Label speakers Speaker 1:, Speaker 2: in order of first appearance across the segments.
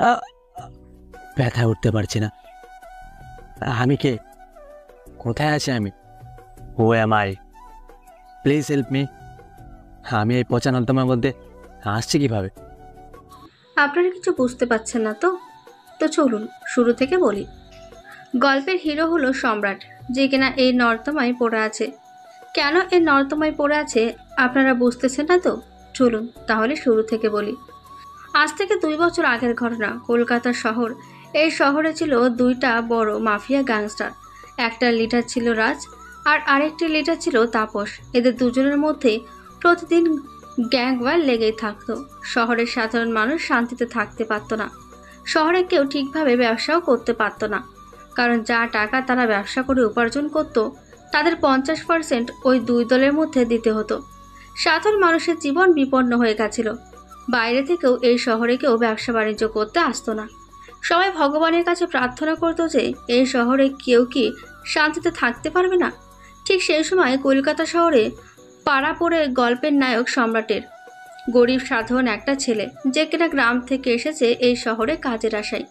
Speaker 1: আ- ব্যথায় উঠতে পারছি না। আমি কে? কোথায় আছি আমি? Who am I? Please help me. আমি এই পচা নর্দমার মধ্যে আসছি কিভাবে?
Speaker 2: আপনারা কিছু বুঝতে পারছেন না তো? তো চলুন শুরু থেকে বলি। গল্পের হিরো হলো সম্রাট, যে কিনা এই নর্দমায় পড়ে আছে। কেন এই নর্দমায় পড়ে আছে আপনারা বুঝতেছেন না তো? চলুন তাহলে শুরু থেকে বলি। আজ থেকে 2 বছর আগের ঘটনা, কলকাতা শহর। এই শহরে ছিল দুইটা বড় মাফিয়া গ্যাংস্টার। একটা লিডার ছিল রাজ, আর আরেকটি লিডার ছিল তাপস। এদের দুজনের মধ্যে প্রতিদিন গ্যাং ওয়ার লেগেই থাকতো। শহরের সাধারণ মানুষ শান্তিতে থাকতে পারতো না। শহরে কেউ ঠিকভাবে ব্যবসাও করতে পারতো না, কারণ যা টাকা তারা ব্যবসা করে উপার্জন করত, তাদের 50% ওই দুই দলের মধ্যে দিতে হতো। সাধারণ মানুষের জীবন বিপন্ন হয়ে গেছিল। বাইরে থেকেও এই শহরে কেউ ব্যবসা বাণিজ্য করতে আসতো না। সবাই ভগবানের কাছে প্রার্থনা করতো যে এই শহরে কেউ কি শান্তিতে থাকতে পারবে না। ঠিক সেই সময় কলকাতা শহরে পাড়া পড়ে গল্পের নায়ক সম্রাটের। গরিব সাধারণ একটা ছেলে, যে কিনা গ্রাম থেকে এসেছে এই শহরে কাজের আশায়।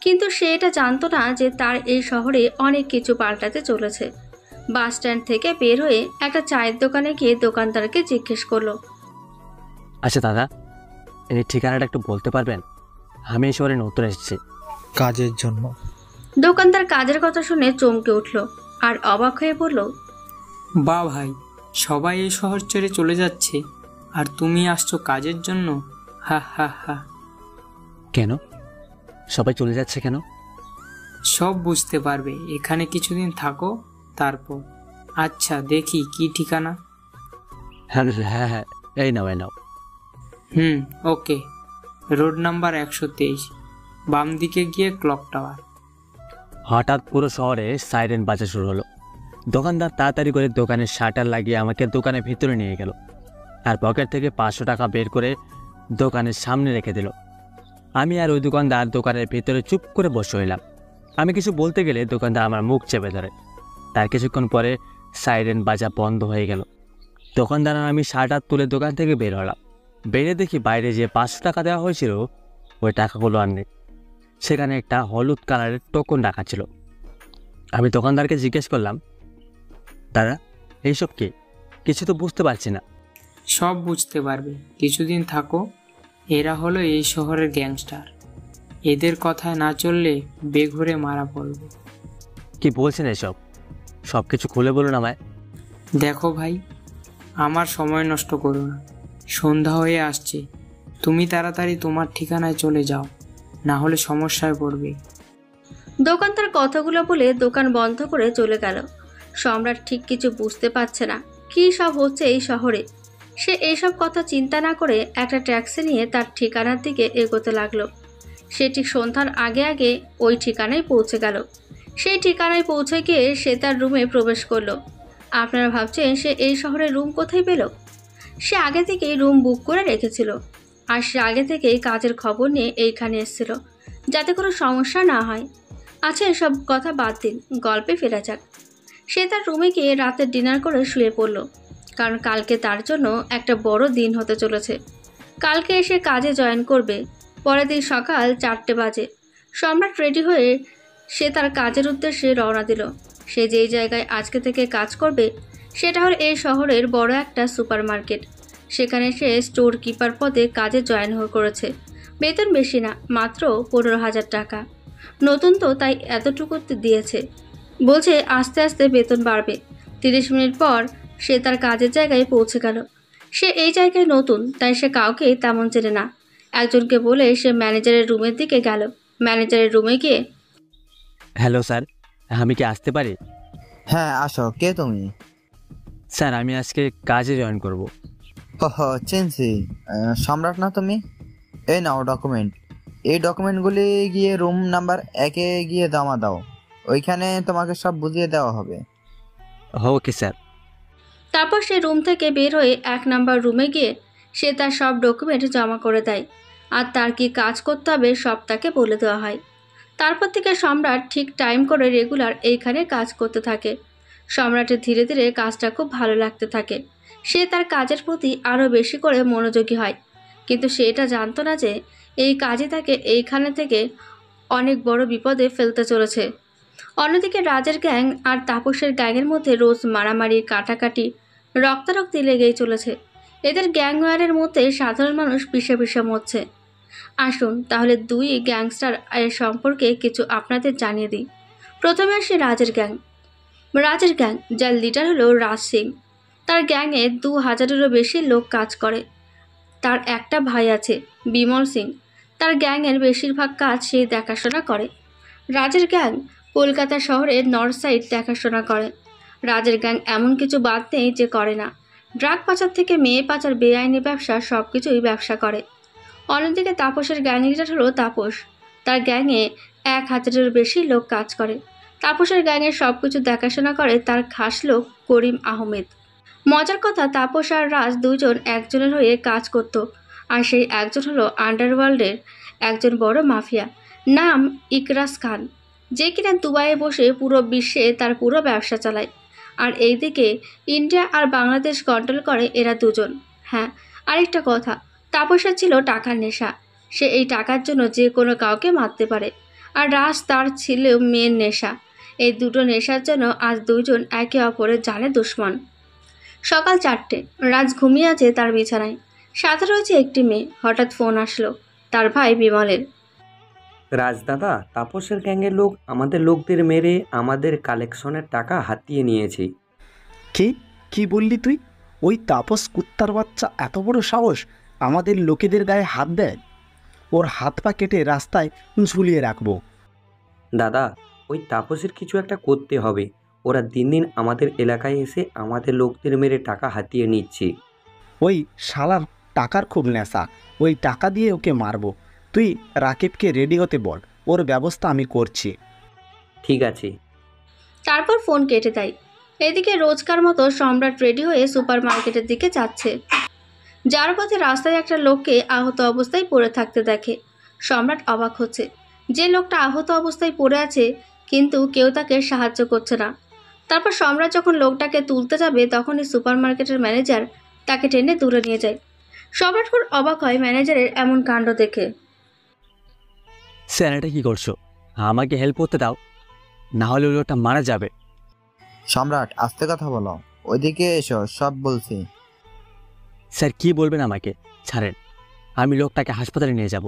Speaker 2: কিন্তু সে এটা জানতো না যে তার এই শহরে অনেক কিছু পাল্টাতে চলেছে। বাস স্ট্যান্ড থেকে বের হয়ে একটা চায়ের দোকানে গিয়ে দোকানদারকে জিজ্ঞেস করলো।
Speaker 1: আচ্ছা দাদা, এই ঠিকানাটা একটু বলতে পারবেন? আমি এই শহরে নতুন এসেছি।
Speaker 3: কাজের জন্য।
Speaker 2: দোকানদার কাজের কথা শুনে চমকে উঠল আর অবাক হয়ে বলল,
Speaker 4: বা ভাই, সবাই এই শহর ছেড়ে চলে যাচ্ছে আর তুমি আসছো কাজের জন্য? হা হা হা।
Speaker 1: কেন সবাই চলে যাচ্ছে কেন?
Speaker 4: সব বুঝতে পারবে, এখানে কিছুদিন থাকো তারপর। আচ্ছা দেখি কি ঠিকানা।
Speaker 1: হ্যাঁ হ্যাঁ হ্যাঁ, এই নাও এই নাও।
Speaker 4: ওকে। রোড নাম্বার 123, বাম দিকে গিয়ে ক্লক টাওয়ার।
Speaker 1: হঠাৎ পুরো শহরে সাইরেন বাজা শুরু হলো। দোকানদার তাড়াতাড়ি করে দোকানের শাটার লাগিয়ে আমাকে দোকানের ভিতরে নিয়ে গেল, আর পকেট থেকে 500 টাকা বের করে দোকানের সামনে রেখে দিল। আমি আর ওই দোকানদার দোকানের ভিতরে চুপ করে বসে রইলাম। আমি কিছু বলতে গেলে দোকানদার আমার মুখ চেপে ধরে। তার কিছুক্ষণ পরে সাইরেন বাজা বন্ধ হয়ে গেল। দোকানদার আর আমি শাটার তুলে দোকান থেকে বের হলাম। বেরিয়ে দেখি বাইরে যে 500 টাকা দেওয়া হয়েছিল ওই টাকাগুলো আর নেই। সেখানে একটা হলুদ কালারের টোকন রাখা ছিল। আমি দোকানদারকে জিজ্ঞেস করলাম, দাদা এইসব কি? কিছু তো বুঝতে পারছি না।
Speaker 4: সব বুঝতে পারবে, কিছুদিন থাকো। এরা হলো এই শহরের গ্যাংস্টার। এদের কথায় না চললে বেঘুরে মারা পড়বে।
Speaker 1: কি বলছেন এসব? সব কিছু খুলে বলুন আমায়।
Speaker 4: দেখো ভাই, আমার সময় নষ্ট করো না। সন্ধ্যা হয়ে আসছে, তুমি তাড়াতাড়ি তোমার ঠিকানায় চলে যাও, না হলে সমস্যায় পড়বে।
Speaker 2: দোকানদার কথাগুলো বলে দোকান বন্ধ করে চলে গেল। সম্রাট ঠিক কিছু বুঝতে পারছে না কী সব হচ্ছে এই শহরে। সে এইসব কথা চিন্তা না করে একটা ট্যাক্সি নিয়ে তার ঠিকানার দিকে এগোতে লাগলো। সে ঠিক সন্ধ্যার আগে আগে ওই ঠিকানায় পৌঁছে গেল। সেই ঠিকানায় পৌঁছে গিয়ে সে তার রুমে প্রবেশ করলো। আপনারা ভাবছেন সে এই শহরে রুম কোথায় পেল? সে আগে থেকেই রুম বুক করে রেখেছিল, আর সে আগে থেকেই কাজের খবর নিয়ে এইখানে এসেছিল, যাতে কোনো সমস্যা না হয়। আচ্ছা এসব কথা বাদ দিন, গল্পে ফেরা যাক। সে তার রুমে গিয়ে রাতের ডিনার করে শুয়ে পড়ল, কারণ কালকে তার জন্য একটা বড় দিন হতে চলেছে। কালকে এসে কাজে জয়েন করবে। পরের দিন সকাল 4টে বাজে। সম্রাট রেডি হয়ে সে তার কাজের উদ্দেশ্যে রওনা দিল। সে যেই জায়গায় আজকে থেকে কাজ করবে সেটা হলো এই শহরের বড় একটা সুপার মার্কেট। সেখানে সে স্টোর কিপার পদে কাজে জয়েন করেছে। বেতন বেশি না, মাত্র 15,000 টাকা। নতুন তো তাই এতটুকু দিয়েছে। বলছে আস্তে আস্তে বেতন বাড়বে। 30 মিনিট পর সে তার কাজের জায়গায় পৌঁছে গেল। সে এই জায়গায় নতুন, তাই সে কাউকে তেমন চেনে না। একজনকে বলে সে ম্যানেজারের রুমের দিকে গেল। ম্যানেজারের রুমে গিয়ে,
Speaker 1: হ্যালো স্যার, আমি কি আসতে পারি?
Speaker 3: হ্যাঁ আসো, কে তুমি?
Speaker 1: স্যার আমি আজকে কাজে জয়েন করব।
Speaker 3: চিনছি। সম্রাট না তুমি? এই নাও ডকুমেন্ট। এই ডকুমেন্টগুলি গিয়ে রুম নাম্বার 1-এ গিয়ে জমা দাও। ওইখানে তোমাকে সব বুঝিয়ে দেওয়া হবে।
Speaker 1: Okay sir.
Speaker 2: তারপর সে রুম থেকে বের হয়ে 1 নাম্বার রুমে গিয়ে সে তার সব ডকুমেন্ট জমা করে দেয়, আর তার কি কাজ করতে হবে সব তাকে বলে দেওয়া হয়। তারপর থেকে সম্রাট ঠিক টাইম করে রেগুলার এইখানে কাজ করতে থাকে। সম্রাটের ধীরে ধীরে কাজটা খুব ভালো লাগতে থাকে। সে তার কাজের প্রতি আরও বেশি করে মনোযোগী হয়। কিন্তু সে এটা জানতো না যে এই কাজই তাকে এইখানে থেকে অনেক বড় বিপদে ফেলতে চলেছে। অন্যদিকে রাজের গ্যাং আর তাপসের গ্যাংয়ের মধ্যে রোজ মারামারি, কাটাকাটি, রক্তারক্তি লেগেই চলেছে। এদের গ্যাং ওয়ারের মধ্যে সাধারণ মানুষ পিষে পিষে মরছে। আসুন তাহলে দুই গ্যাংস্টার এর সম্পর্কে কিছু আপনাদের জানিয়ে দিই। প্রথমে আসে রাজের গ্যাং। রাজের গ্যাং, যার লিডার হলো রাজ সিং। তার গ্যাংয়ে 2000-এরও বেশি লোক কাজ করে। তার একটা ভাই আছে, বিমল সিং। তার গ্যাংয়ের বেশিরভাগ কাজ সে দেখাশোনা করে। রাজের গ্যাং কলকাতা শহরের নর্থ সাইড দেখাশোনা করে। রাজের গ্যাং এমন কিছু বাদ নেই যে করে না। ড্রাগ পাচার থেকে মেয়ে পাচার, বেআইনি ব্যবসা, সব কিছুই ব্যবসা করে। অন্যদিকে তাপসের গ্যাং লিডার হলো তাপস। তার গ্যাংয়ে 1000-এরও বেশি লোক কাজ করে। তাপসের গ্যাংয়ের সব কিছু দেখাশোনা করে তার খাস লোক করিম আহমেদ। মজার কথা, তাপস আর রাজ দুজন একজনের হয়ে কাজ করত, আর সেই একজন হলো আন্ডারওয়ার্ল্ডের একজন বড় মাফিয়া, নাম ইকরাস খান, যে কিনা দুবাইয়ে বসে পুরো বিশ্বে তার পুরো ব্যবসা চালায়। আর এইদিকে ইন্ডিয়া আর বাংলাদেশ কন্ট্রোল করে এরা দুজন। হ্যাঁ, আরেকটা কথা, তাপসের ছিল টাকার নেশা। সে এই টাকার জন্য যে কোনো কাউকে মারতে পারে। আর রাজ, তার ছিল মেয়ের নেশা। এই দুটো নেশার জন্য আজ দুইজন একে অপরের জানে দুশ্মন। সকাল 4টে, রাজ ঘুমিয়ে আছে তার বিছানায়। সাথে রয়েছে একটি মেয়ে। হঠাৎ ফোন আসলো তার ভাই বিমলের।
Speaker 5: রাজদাদা, তাপসের গ্যাংয়ের লোক আমাদের লোকদের মেরে আমাদের কালেকশনের টাকা হাতিয়ে নিয়েছে।
Speaker 6: কি কি বললি তুই? ওই তাপস কুত্তার বাচ্চা এত বড় সাহস আমাদের লোকেদের গায়ে হাত দেয়? ওর হাত পা কেটে রাস্তায় ঝুলিয়ে রাখবো।
Speaker 5: দাদা, ওই তাপসের কিছু একটা করতে হবে। ওরা দিন দিন আমাদের এলাকায় এসে আমাদের লোকদের মেরে টাকা হাতিয়ে নিচ্ছে।
Speaker 6: ওই শালার টাকার খুব নেশা। ওই টাকা দিয়ে ওকে মারবো। তুই রাকিবকে রেডি হতে বল, ওর ব্যবস্থা আমি করছি।
Speaker 5: ঠিক আছে।
Speaker 2: তারপর ফোন কেটে দেয়। এদিকে রোজকার মতো সম্রাট রেডি হয়ে সুপার মার্কেটের দিকে যাচ্ছে। যার পথে রাস্তায় একটা লোককে আহত অবস্থায় পড়ে থাকতে দেখে। সম্রাট অবাক হচ্ছে, যে লোকটা আহত অবস্থায় পড়ে আছে কিন্তু কেউ তাকে সাহায্য করছে না। তারপর সম্রাট যখন লোকটাকে তুলতে যাবে তখনই সুপার মার্কেটের ম্যানেজার তাকে টেনে দূরে নিয়ে যায়। সম্রাট খুব অবাক হয় ম্যানেজারের এমন কাণ্ড দেখে।
Speaker 1: স্যার, এটা কী করছো? আমাকে হেল্প করতে দাও, না হলে ওই লোকটা মারা যাবে।
Speaker 3: সম্রাট, আস্তে কথা বলো। ওইদিকে এসো, সব বলছি।
Speaker 1: স্যার, কি বলবেন আমাকে? ছাড়েন, আমি লোকটাকে হাসপাতালে নিয়ে যাব,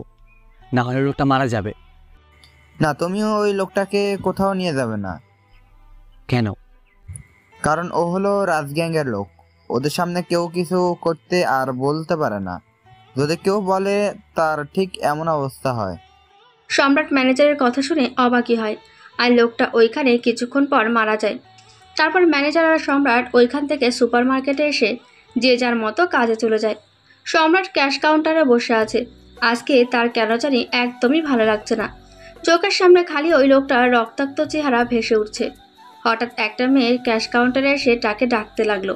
Speaker 1: না হলে লোকটা মারা যাবে।
Speaker 3: না, তুমিও ওই লোকটাকে কোথাও নিয়ে যাবে না।
Speaker 1: কেন?
Speaker 3: কারণ ও হলো রাজগ্যাংয়ের লোক। ওদের সামনে কেউ কিছু করতে আর বলতে পারে না। যদি কেউ বলে তার ঠিক এমন অবস্থা হয়।
Speaker 2: সম্রাট ম্যানেজারের কথা শুনে অবাকই হয়। আর লোকটা ওইখানে কিছুক্ষণ পর মারা যায়। তারপর ম্যানেজার আর সম্রাট ওইখান থেকে সুপার মার্কেটে এসে যে যার মতো কাজে চলে যায়। সম্রাট ক্যাশ কাউন্টারে বসে আছে। আজকে তার কেন জানি একদমই ভালো লাগছে না। চোখের সামনে খালি ওই লোকটার রক্তাক্ত চেহারা ভেসে উঠছে। হঠাৎ একটা মেয়ে ক্যাশ কাউন্টারে এসে তাকে ডাকতে লাগলো,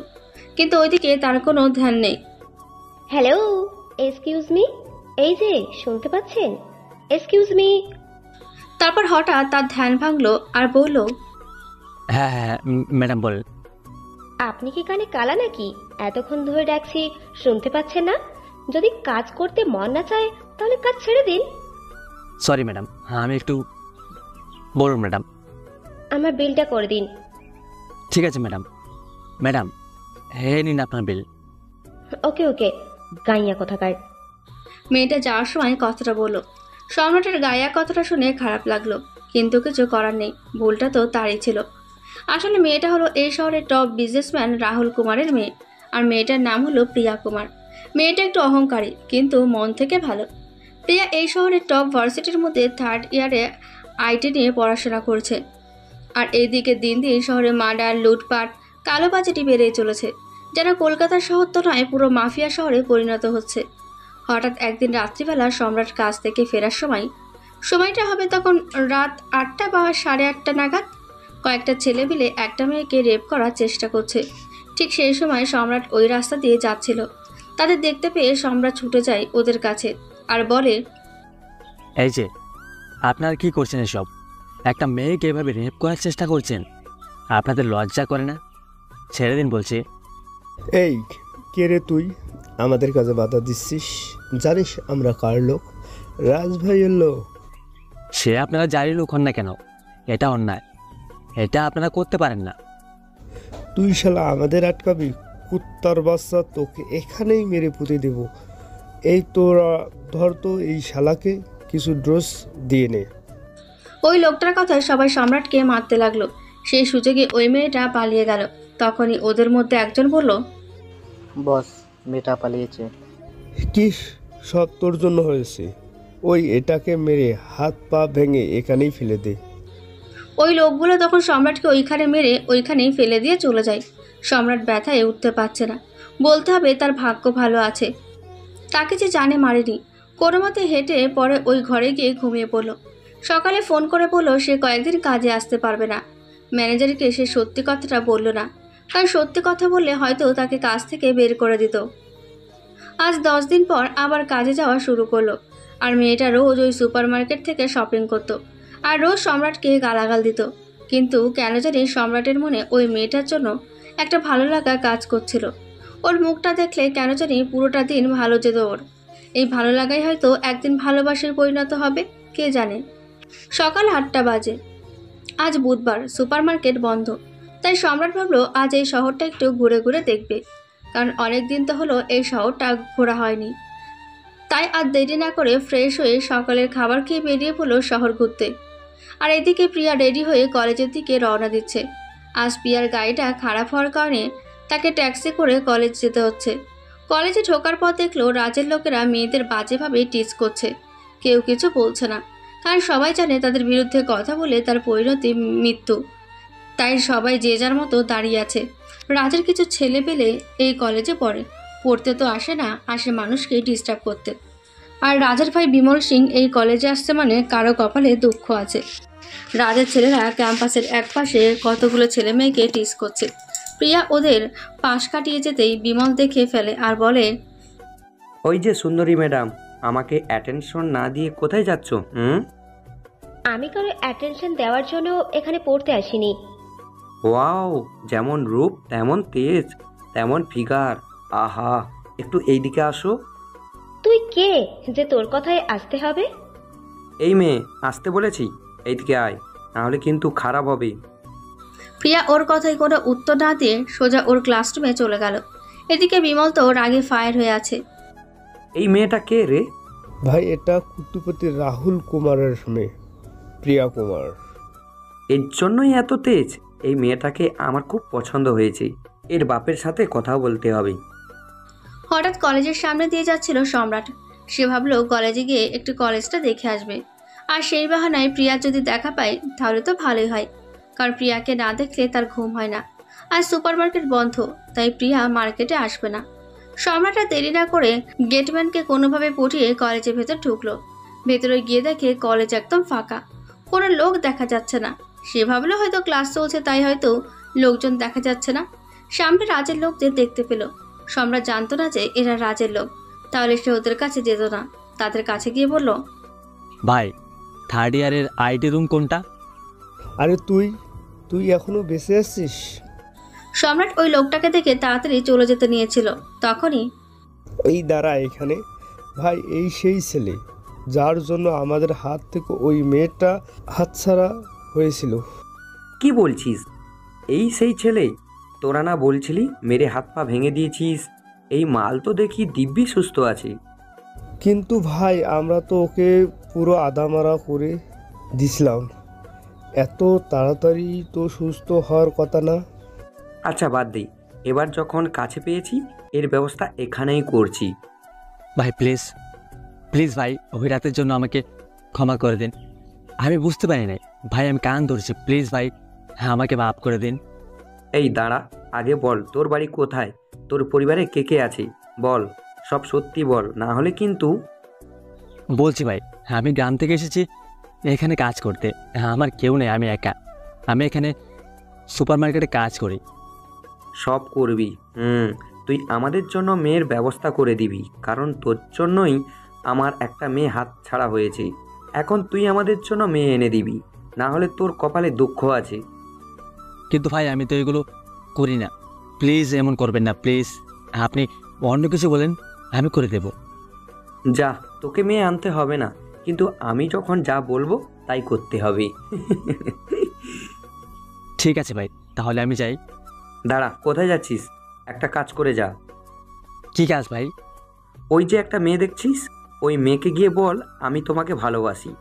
Speaker 2: কিন্তু ওইদিকে তার কোনো ধ্যান নেই।
Speaker 7: হ্যালো, এক্সকিউজ মি, এই যে শুনতে পাচ্ছেন? Excuse me.
Speaker 2: তারপর হঠাৎ তার ধ্যান ভাঙলো আর বলল,
Speaker 1: হ্যাঁ হ্যাঁ ম্যাডাম বলেন।
Speaker 7: আপনি কি কানে কালা নাকি? এতক্ষণ ধরে ডাকছি, শুনতে পাচ্ছেন না? যদি কাজ করতে মন না চায় তাহলে কাজ ছেড়ে দিন।
Speaker 1: সরি ম্যাডাম, হ্যাঁ আমি একটু, বলুন ম্যাডাম।
Speaker 7: আমার বিলটা করে দিন।
Speaker 1: ঠিক আছে ম্যাডাম। ম্যাডাম, হ্যাঁ নিন আপনার বিল।
Speaker 7: ওকে ওকে, গাইয়া কোথাকার।
Speaker 2: মেয়েটা যাওয়ার সময় কথাটা বলল। সম্রাটের গায়া কথাটা শুনে খারাপ লাগলো, কিন্তু কিছু করার নেই। ভুলটা তো তারই ছিল। আসলে মেয়েটা হলো এই শহরের টপ বিজনেসম্যান রাহুল কুমারের মেয়ে, আর মেয়েটার নাম হলো প্রিয়া কুমার। মেয়েটা একটু অহংকারী, কিন্তু মন থেকে ভালো। প্রিয়া এই শহরের টপ ভার্সিটির মধ্যে 3rd ইয়ারে আইটি নিয়ে পড়াশোনা করছে। আর এইদিকে দিন দিন শহরে মার্ডার, লুটপাট, কালোবাজারি বেড়েই চলেছে। যেন কলকাতার শহর তো নয়, পুরো মাফিয়া শহরে পরিণত হচ্ছে। হঠাৎ একদিন রাত্রিবেলা সম্রাট কাজ থেকে ফেরার সময়টা হবে তখন রাত 8টা বা 8:30 নাগাদ। কয়েকটা ছেলে মিলে একটা মেয়েকে রেপ করার চেষ্টা করছে। ঠিক সেই সময় সম্রাট ওই রাস্তা দিয়ে যাচ্ছিল। তাদের দেখতে পেয়ে সম্রাট ছুটে যায় ওদের কাছে আর বলে,
Speaker 1: এই যে আপনারা কি করছেন এসব? একটা মেয়েকে এভাবে রেপ করার চেষ্টা করছেন? আপনাদের লজ্জা করে না? ছেড়ে দিন বলছি।
Speaker 8: এই কে রে তুই? আমাদের কাজে বাধা দিচ্ছিস? জানিস আমরা কার লোক? রাজ ভাই এলো।
Speaker 1: সে আপনারা যারই লোক হন না কেন, এটা অন্যায়, এটা আপনারা করতে পারেন না।
Speaker 8: তুই শালা আমাদের আটকাবি? কুত্তার বাচ্চা, তোকে এখানেই মেরে পুঁতে দেব। এই তোরা ধর তো এই শালাকে, কিছু ড্রোস দিয়ে নে।
Speaker 2: ওই লোকটার কথায় সবাই সম্রাটকে মারতে লাগলো। সেই সুযোগে ওই মেয়েটা পালিয়ে গেল। তখনই ওদের মধ্যে একজন বলল,
Speaker 9: বস, মেয়েটা পালিয়েছে।
Speaker 8: কি? সব তোর জন্য হয়েছে। ওই এটাকে মেরে হাত পা ভেঙে এখানেই ফেলে দে।
Speaker 2: ওই লোকগুলো তখন সম্রাটকে ওইখানে মেরে ওইখানেই ফেলে দিয়ে চলে যায়। সম্রাট ব্যথায় উঠতে পারছে না। বলতে হবে তার ভাগ্য ভালো আছে, তাকে যে জানে মারেনি। কোনো মতে হেঁটে পরে ওই ঘরে গিয়ে ঘুমিয়ে পড়ল। সকালে ফোন করে বলল সে কয়েকদিন কাজে আসতে পারবে না। ম্যানেজারকে সে সত্যি কথাটা বলল না, কারণ সত্যি কথা বললে হয়তো তাকে কাজ থেকে বের করে দিত। আজ 10 দিন পর আবার কাজে যাওয়া শুরু করলো। আর মেয়েটা রোজ ওই সুপারমার্কেট থেকে শপিং করত আর রোজ সম্রাটকে গালাগাল দিত। কিন্তু কেন জানি সম্রাটের মনে ওই মেয়েটার জন্য একটা ভালো লাগা কাজ করছিল। ওর মুখটা দেখলে কেন জানি পুরোটা দিন ভালো যেত ওর। এই ভালো লাগাই হয়তো একদিন ভালোবাসায় পরিণত হবে, কে জানে। সকাল 8টা বাজে। আজ বুধবার, সুপারমার্কেট বন্ধ। তাই সম্রাট ভাবলো আজ এই শহরটা একটু ঘুরে ঘুরে দেখবে, কারণ অনেক দিন তো হলো এই শহরটা ঘোরা হয়নি। তাই আর দেরি না করে ফ্রেশ হয়ে সকালের খাবার খেয়ে বেরিয়ে পড়লো শহর ঘুরতে। আর এদিকে প্রিয়া রেডি হয়ে কলেজের দিকে রওনা দিচ্ছে। আজ প্রিয়ার গাড়িটা খারাপ হওয়ার কারণে তাকে ট্যাক্সি করে কলেজ যেতে হচ্ছে। কলেজে ঢোকার পর দেখলো রাজের লোকেরা মেয়েদের বাজেভাবে টিজ করছে। কেউ কিছু বলছে না, কারণ সবাই জানে তাদের বিরুদ্ধে কথা বলে তার পরিণতি মৃত্যু। তাই সবাই যে যার মতো দাঁড়িয়ে আছে। রাজের কিছু ছেলে পেলে এই কলেজে পড়তে তো আসে না, আসে মানুষকে ডিস্টার্ব করতে। আর রাজের ভাই বিমল সিং এই কলেজে আসছে মানে কারো কপালে দুঃখ আছে। রাজের ছেলেরা ক্যাম্পাসের একপাশে কতগুলো ছেলে মেয়েকে টিজ করছে। প্রিয়া ওদের পাশ কাটিয়ে যেতেই বিমল দেখে ফেলে আর বলে,
Speaker 5: ওই যে সুন্দরী ম্যাডাম, আমাকে অ্যাটেনশন না দিয়ে কোথায় যাচ্ছ?
Speaker 7: আমি কারো অ্যাটেনশন দেওয়ার জন্য এখানে পড়তে আসিনি।
Speaker 5: ওয়াও, যেমন রূপ তেমন তেজ, তেমন ফিগার। আহা, একটু এইদিকে আসো।
Speaker 7: তুই কে যে তোর কথায় আসতে হবে?
Speaker 5: এই মেয়ে, আসতে বলেছি, এইদিকে আয়, নাহলে কিন্তু খারাপ হবে।
Speaker 2: প্রিয়া ওর কথায় কোনো উত্তর না দিয়ে সোজা ওর ক্লাসরুমে চলে গেল। এদিকে বিমল তো রাগে ফায়ার হয়ে আছে।
Speaker 5: এই মেয়েটা কে রে?
Speaker 8: ভাই, এটা কুট্টুপতি রাহুল কুমারের মেয়ে, প্রিয়া কুমার।
Speaker 5: এর জন্যই এত তেজ? এই মেয়েটাকে আমার খুব পছন্দ হয়েছে, এর বাপের সাথে কথা বলতে হবে।
Speaker 2: হঠাৎ কলেজের সামনে দিয়ে যাচ্ছিল সম্রাট। সে ভাবলো কলেজে গিয়ে একটু কলেজটা দেখে আসবে। আর সেই বাহানায় প্রিয়া যদি দেখা পায় তাহলে তো ভালোই হয়, কারণ প্রিয়াকে না দেখলে তার ঘুম হয় না। আর সুপারমার্কেট বন্ধ, তাই প্রিয়া মার্কেটে আসবে না। সম্রাট আর দেরি না করে গেটম্যানকে কোনোভাবে পটিয়ে কলেজের ভেতর ঢুকলো। ভেতরে গিয়ে দেখে কলেজ একদম ফাঁকা, কোনো লোক দেখা যাচ্ছে না। সে ভাবলো হয়তো ক্লাস চলছে, তাই হয়তো লোকজন দেখা যাচ্ছে না। সামনে রাজের লোকদের দেখতে পেল। সম্রাট জানতো না যে এরা রাজের লোক, তাহলে সে ওদের কাছে যেত না। তাদের কাছে গিয়ে বলল,
Speaker 1: ভাই, 3rd ইয়ারের আইটি রুম কোনটা?
Speaker 8: আরে তুই এখনো বেঁচে আছিস?
Speaker 2: সম্রাট ওই লোকটাকে দেখে তাড়াতাড়ি চলে যেতে নিয়েছিল। তখনই,
Speaker 8: এই দাঁড়া এখানে। ভাই, এই সেই ছেলে যার জন্য আমাদের হাত থেকে ওই মেয়েটা হাতছাড়া হয়েছিল।
Speaker 5: কি বলছিস? এই সেই ছেলে? তোরা না বলছিলি মেরে হাত পা ভেঙে দিয়েছিস? এই মাল তো দেখি দিব্যি সুস্থ আছে।
Speaker 8: কিন্তু ভাই, আমরা তো ওকে পুরো আদামারা করে দিছিলাম। এত তাড়াতাড়ি তো সুস্থ হওয়ার কথা না।
Speaker 5: আচ্ছা বাদ দে, এবার যখন কাছে পেয়েছি এর ব্যবস্থা এখানেই করছি।
Speaker 1: ভাই প্লিজ প্লিজ ভাই, ওই রাতের জন্য আমাকে ক্ষমা করে দিন। আমি বুঝতে পারি নাই ভাই, আমি কান ধরছি, প্লিজ ভাই, হ্যাঁ আমাকে মাফ করে দিন।
Speaker 5: এই দাঁড়া, আগে বল তোর বাড়ি কোথায়, তোর পরিবারে কে কে আছে, বল, সব সত্যি বল, না হলে কিন্তু।
Speaker 1: বলছি ভাই, হ্যাঁ আমি গ্রাম থেকে এসেছি এখানে কাজ করতে। হ্যাঁ আমার কেউ নেই, আমি একা। আমি এখানে সুপারমার্কেটে কাজ করি।
Speaker 5: সব করবি? তুই আমাদের জন্য মেয়ের ব্যবস্থা করে দিবি, কারণ তোর জন্যই আমার একটা মেয়ে হাত ছাড়া হয়েছে। এখন তুই আমাদের জন্য মেয়ে এনে দিবি, না হলে তোর কপালে দুঃখ আছে।
Speaker 1: কিন্তু ভাই আমি তো এগুলো করি না, প্লিজ এমন করবেন না প্লিজ। আপনি অন্য কিছু বলেন, আমি করে দেব।
Speaker 5: যা, তোকে মেয়ে আনতে হবে না, কিন্তু আমি যখন যা বলবো তাই করতে হবে।
Speaker 1: ঠিক আছে ভাই, তাহলে আমি যাই।
Speaker 5: দাঁড়া, কোথায় যাচ্ছিস? একটা কাজ করে যা।
Speaker 1: কি কাজ ভাই?
Speaker 5: ওই যে একটা মেয়ে দেখছিস, ওই মেয়েকে গিয়ে বল আমি তোমাকে ভালোবাসি,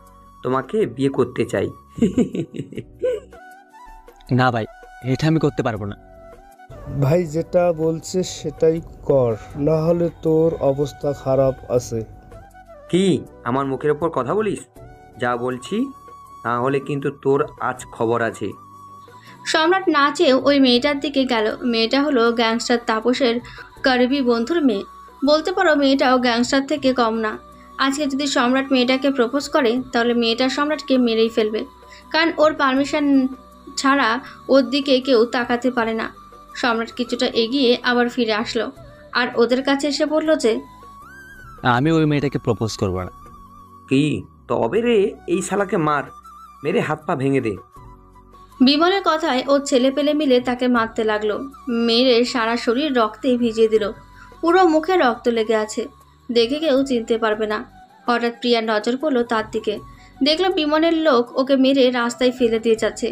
Speaker 5: তোমাকে বিয়ে করতে চাই।
Speaker 1: না ভাই, এটা আমি করতে পারবো না।
Speaker 8: ভাই যেটা বলছে সেটাই কর, না হলে তোর অবস্থা খারাপ আছে।
Speaker 5: কি আমার মুখের ওপর কথা বলিস? যা বলছি না হলে কিন্তু তোর আজ খবর আছে।
Speaker 2: সম্রাট না চেয়েও ওই মেয়েটার দিকে গেল। মেয়েটা হলো গ্যাংস্টার তাপসের কারিবি বন্ধুর মেয়ে। বলতে পারো মেয়েটাও গ্যাংস্টার থেকে কম না। আজকে যদি সম্রাট মেয়েটাকে প্রপোজ করে তাহলে মেয়েটা সম্রাটকে মেরেই ফেলবে, কারণ ওর পারমিশন ছাড়া ওর দিকে কেউ তাকাতে পারে না। সম্রাট কিছুটা এগিয়ে আবার ফিরে আসলো আর ওদের কাছে এসে বলল যে,
Speaker 1: আমি ওই মেয়েটাকে প্রপোজ করবো না।
Speaker 5: কি তবে রে, এই শালাকে মার, মেরে হাত পা ভেঙে দে।
Speaker 2: বিমলের কথায় ওর ছেলে পেলে মিলে তাকে মারতে লাগলো। মেয়ের সারা শরীর রক্তে ভিজিয়ে দিল, পুরো মুখে রক্ত লেগে আছে, দেখে কেউ চিনতে পারবে না। হঠাৎ প্রিয়ার নজর পড়লো তার দিকে, দেখলো বিমলের লোক ওকে মেরে রাস্তায় ফেলে দিয়ে যাচ্ছে।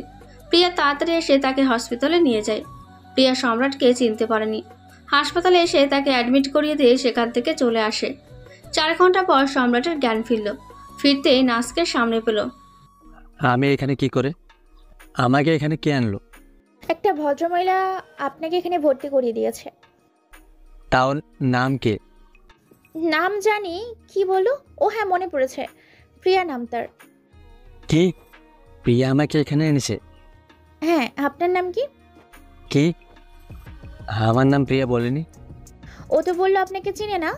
Speaker 2: প্রিয়া তাড়াতাড়ি এসে তাকে হসপিটালে নিয়ে যায়। প্রিয়া সম্রাটকে চিনতে পারেনি। হাসপাতালে এসে তাকে অ্যাডমিট করিয়ে দিয়ে সেখান থেকে চলে আসে। 4 ঘন্টা পর সম্রাটের জ্ঞান ফিরল। ফিরতে নাসকে সামনে পেল।
Speaker 1: আমি এখানে কি করে? আমাকে এখানে কে আনলো?
Speaker 10: একটা ভদ্রমহিলা আপনাকে এখানে ভর্তি করিয়ে দিয়েছে।
Speaker 1: তাও নাম কে?
Speaker 10: নাম জানি, কি বলো? ও হ্যাঁ, মনে পড়েছে, প্রিয়া নাম তার।
Speaker 1: কি? প্রিয়া আমাকে এখানে এনেছে?
Speaker 10: হ্যাঁ, আপনার নাম কি?
Speaker 1: কি? আমার নাম প্রিয়া বলেনি।
Speaker 10: ও তো বললো আপনাকে চিনে না।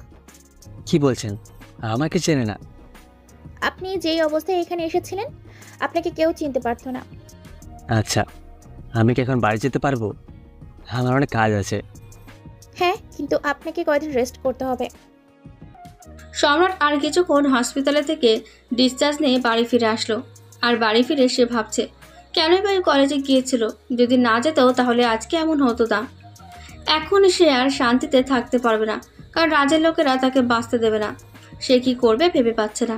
Speaker 1: কি বলছেন? আমাকে চেনে না?
Speaker 10: আপনি যেই অবস্থায় এখানে এসেছিলেন আপনাকে কেউ চিনতে পারতো না।
Speaker 1: আচ্ছা, আমি কি এখন বাড়ি যেতে পারবো? আমার অনেক কাজ আছে।
Speaker 10: হ্যাঁ, কিন্তু আপনাকে কয়দিন রেস্ট করতে হবে।
Speaker 2: সম্রাট আর কিছুক্ষণ হসপিটালে থেকে ডিসচার্জ নিয়ে বাড়ি ফিরে আসলো। আর বাড়ি ফিরে সে ভাবছে কেনই বা কলেজে গিয়েছিল, যদি না যেত তাহলে আজকে এমন হতো না। এখন সে আর শান্তিতে থাকতে পারবে না, কারণ রাজের লোকেরা তাকে বাঁচতে দেবে না। সে কি করবে ভেবে পাচ্ছে না,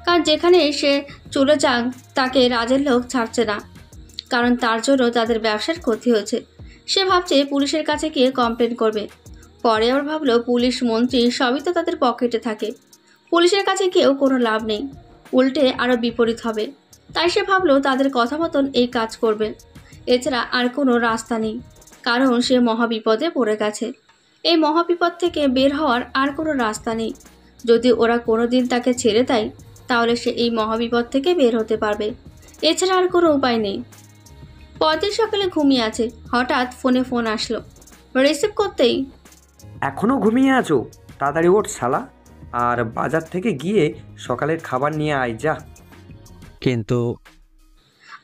Speaker 2: কারণ যেখানে সে চলে যাক তাকে রাজের লোক ছাড়ছে না, কারণ তার জন্য তাদের ব্যবসার ক্ষতি হয়েছে। সে ভাবছে পুলিশের কাছে গিয়ে কমপ্লেন করবে। পরে আবার ভাবলো পুলিশ মন্ত্রী সবই তো তাদের পকেটে থাকে, পুলিশের কাছে গিয়েও কোনো লাভ নেই, উল্টে আরও বিপরীত হবে। তাই সে ভাবলো তাদের কথা মতন এই কাজ করবে। এছাড়া আর কোনো রাস্তা নেই, কারণ সে মহাবিপদে পড়ে গেছে। এই মহাবিপদ থেকে বের হওয়ার আর কোনো রাস্তা নেই। যদি ওরা কোনো দিন তাকে ছেড়ে দেয় তাহলে সে এই মহাবিপদ থেকে বের হতে পারবে, এছাড়া আর কোনো উপায় নেই। পরদিন সকালে ঘুমিয়ে আছে, হঠাৎ ফোন আসলো। রিসিভ করতেই,
Speaker 5: এখনো ঘুমিয়ে আছো? তাড়াতাড়ি ওঠ শালা, আর বাজার থেকে গিয়ে সকালের খাবার নিয়ে আয় যা।
Speaker 1: কিন্তু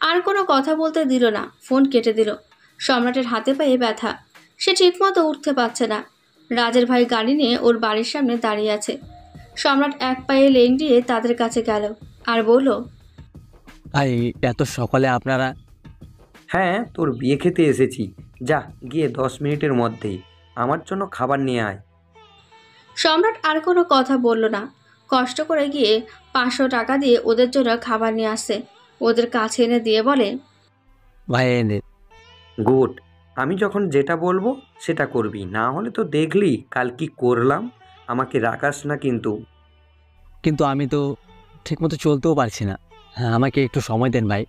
Speaker 2: আর কোনো কথা বলতে দিল না, ফোন কেটে দিল। সম্রাটের হাতে পায়ে ব্যথা, সে ঠিকমতো উঠতে পারছে না। রাজের ভাই গাড়ি নিয়ে ওর বাড়ির সামনে দাঁড়িয়ে আছে। সম্রাট এক পায়ে লেংড়িয়ে তাদের কাছে গেল আর বলল,
Speaker 1: ভাই এত সকালে আপনারা?
Speaker 5: হ্যাঁ, তোর বিয়ে খেতে এসেছি, যা গিয়ে 10 মিনিটের মধ্যেই আমার জন্য খাবার নিয়ে আয়।
Speaker 2: সম্রাট আর কোনো কথা বলল না, কষ্ট করে গিয়ে 500 টাকা দিয়ে ওদের জন্য খাবার নিয়ে আসে। ওদের কাছে এনে দিয়ে বলে,
Speaker 1: ভাই এনে।
Speaker 5: গুড, আমি যখন যেটা বলবো সেটা করবি, না হলে তো দেখলি কাল কি করলাম। আমাকে রাখাস না কিন্তু।
Speaker 1: কিন্তু আমি তো ঠিকমতো চলতেও পারছি না। হ্যাঁ, আমাকে একটু সময় দেন ভাই।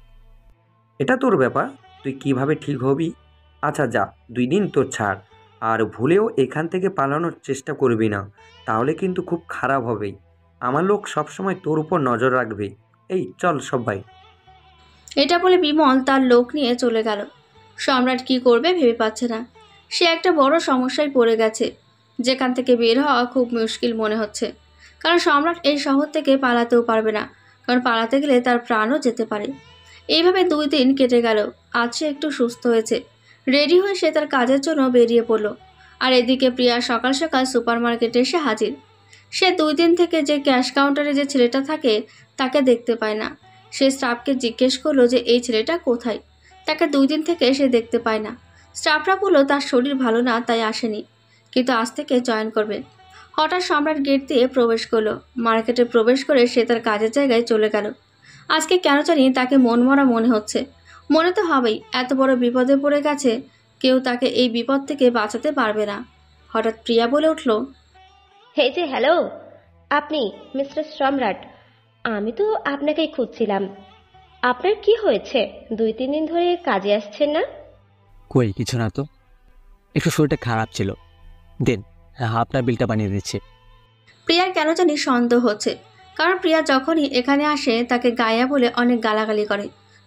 Speaker 5: এটা তোর ব্যাপার, তুই কিভাবে ঠিক হবি। আচ্ছা যা, 2 দিন তোর ছাড়, আর ভুলেও এখান থেকে পালানোর চেষ্টা করবি না, তাহলে কিন্তু খুব খারাপ হবে। আমার লোক সবসময় তোর উপর নজর রাখবে। এই চল সবাই।
Speaker 2: এটা বলে বিমল তার লোক নিয়ে চলে গেল। সম্রাট কি করবে ভেবে পাচ্ছে না। সে একটা বড় সমস্যায় পড়ে গেছে, যেখান থেকে বের হওয়া খুব মুশকিল মনে হচ্ছে। কারণ সম্রাট এই শহর থেকে পালাতেও পারবে না, কারণ পালাতে গেলে তার প্রাণও যেতে পারে। এইভাবে 2 দিন কেটে গেল। আজ সে একটু সুস্থ হয়েছে। রেডি হয়ে সে তার কাজের জন্য বেরিয়ে পড়ল। আর এদিকে প্রিয়া সকাল সকাল সুপার মার্কেটে এসে হাজির। সে 2 দিন থেকে যে ক্যাশ কাউন্টারে যে ছেলেটা থাকে তাকে দেখতে পায় না। সে স্টাফকে জিজ্ঞেস করলো যে এই ছেলেটা কোথায়। তাকে 2 দিন থেকে সে দেখতে পায় না। স্টাফরা বললো তার শরীর ভালো না, তাই আসেনি, কিন্তু আজ থেকে জয়েন করবে। হঠাৎ সম্রাট গেট দিয়ে প্রবেশ করলো। মার্কেটে প্রবেশ করে সে তার কাজের জায়গায় চলে গেল। আজকে কেন জানি তাকে মনমরা মনে হচ্ছে। মনে তো হবেই, এত বড় বিপদে পড়ে গেছে, কেউ তাকে এই বিপদ থেকে বাঁচাতে পারবে না। হঠাৎ প্রিয়া বলে উঠল,
Speaker 7: এই যে হ্যালো, আপনি মিস্টার সম্রাট? আমি তো আপনাকেই খুঁজছিলাম। আপনার কি হয়েছে? 2-3 দিন ধরে কাজে আসছেন না?
Speaker 1: কই কিছু না তো, একটু শরীরটা খারাপ ছিল। দিন, আপনার বিলটা বানিয়ে দিচ্ছি।
Speaker 2: প্রিয়ার কেন জানি সন্দেহ হচ্ছে, কারণ প্রিয়া যখনই এখানে আসে তাকে গায়া বলে অনেক গালাগালি করে,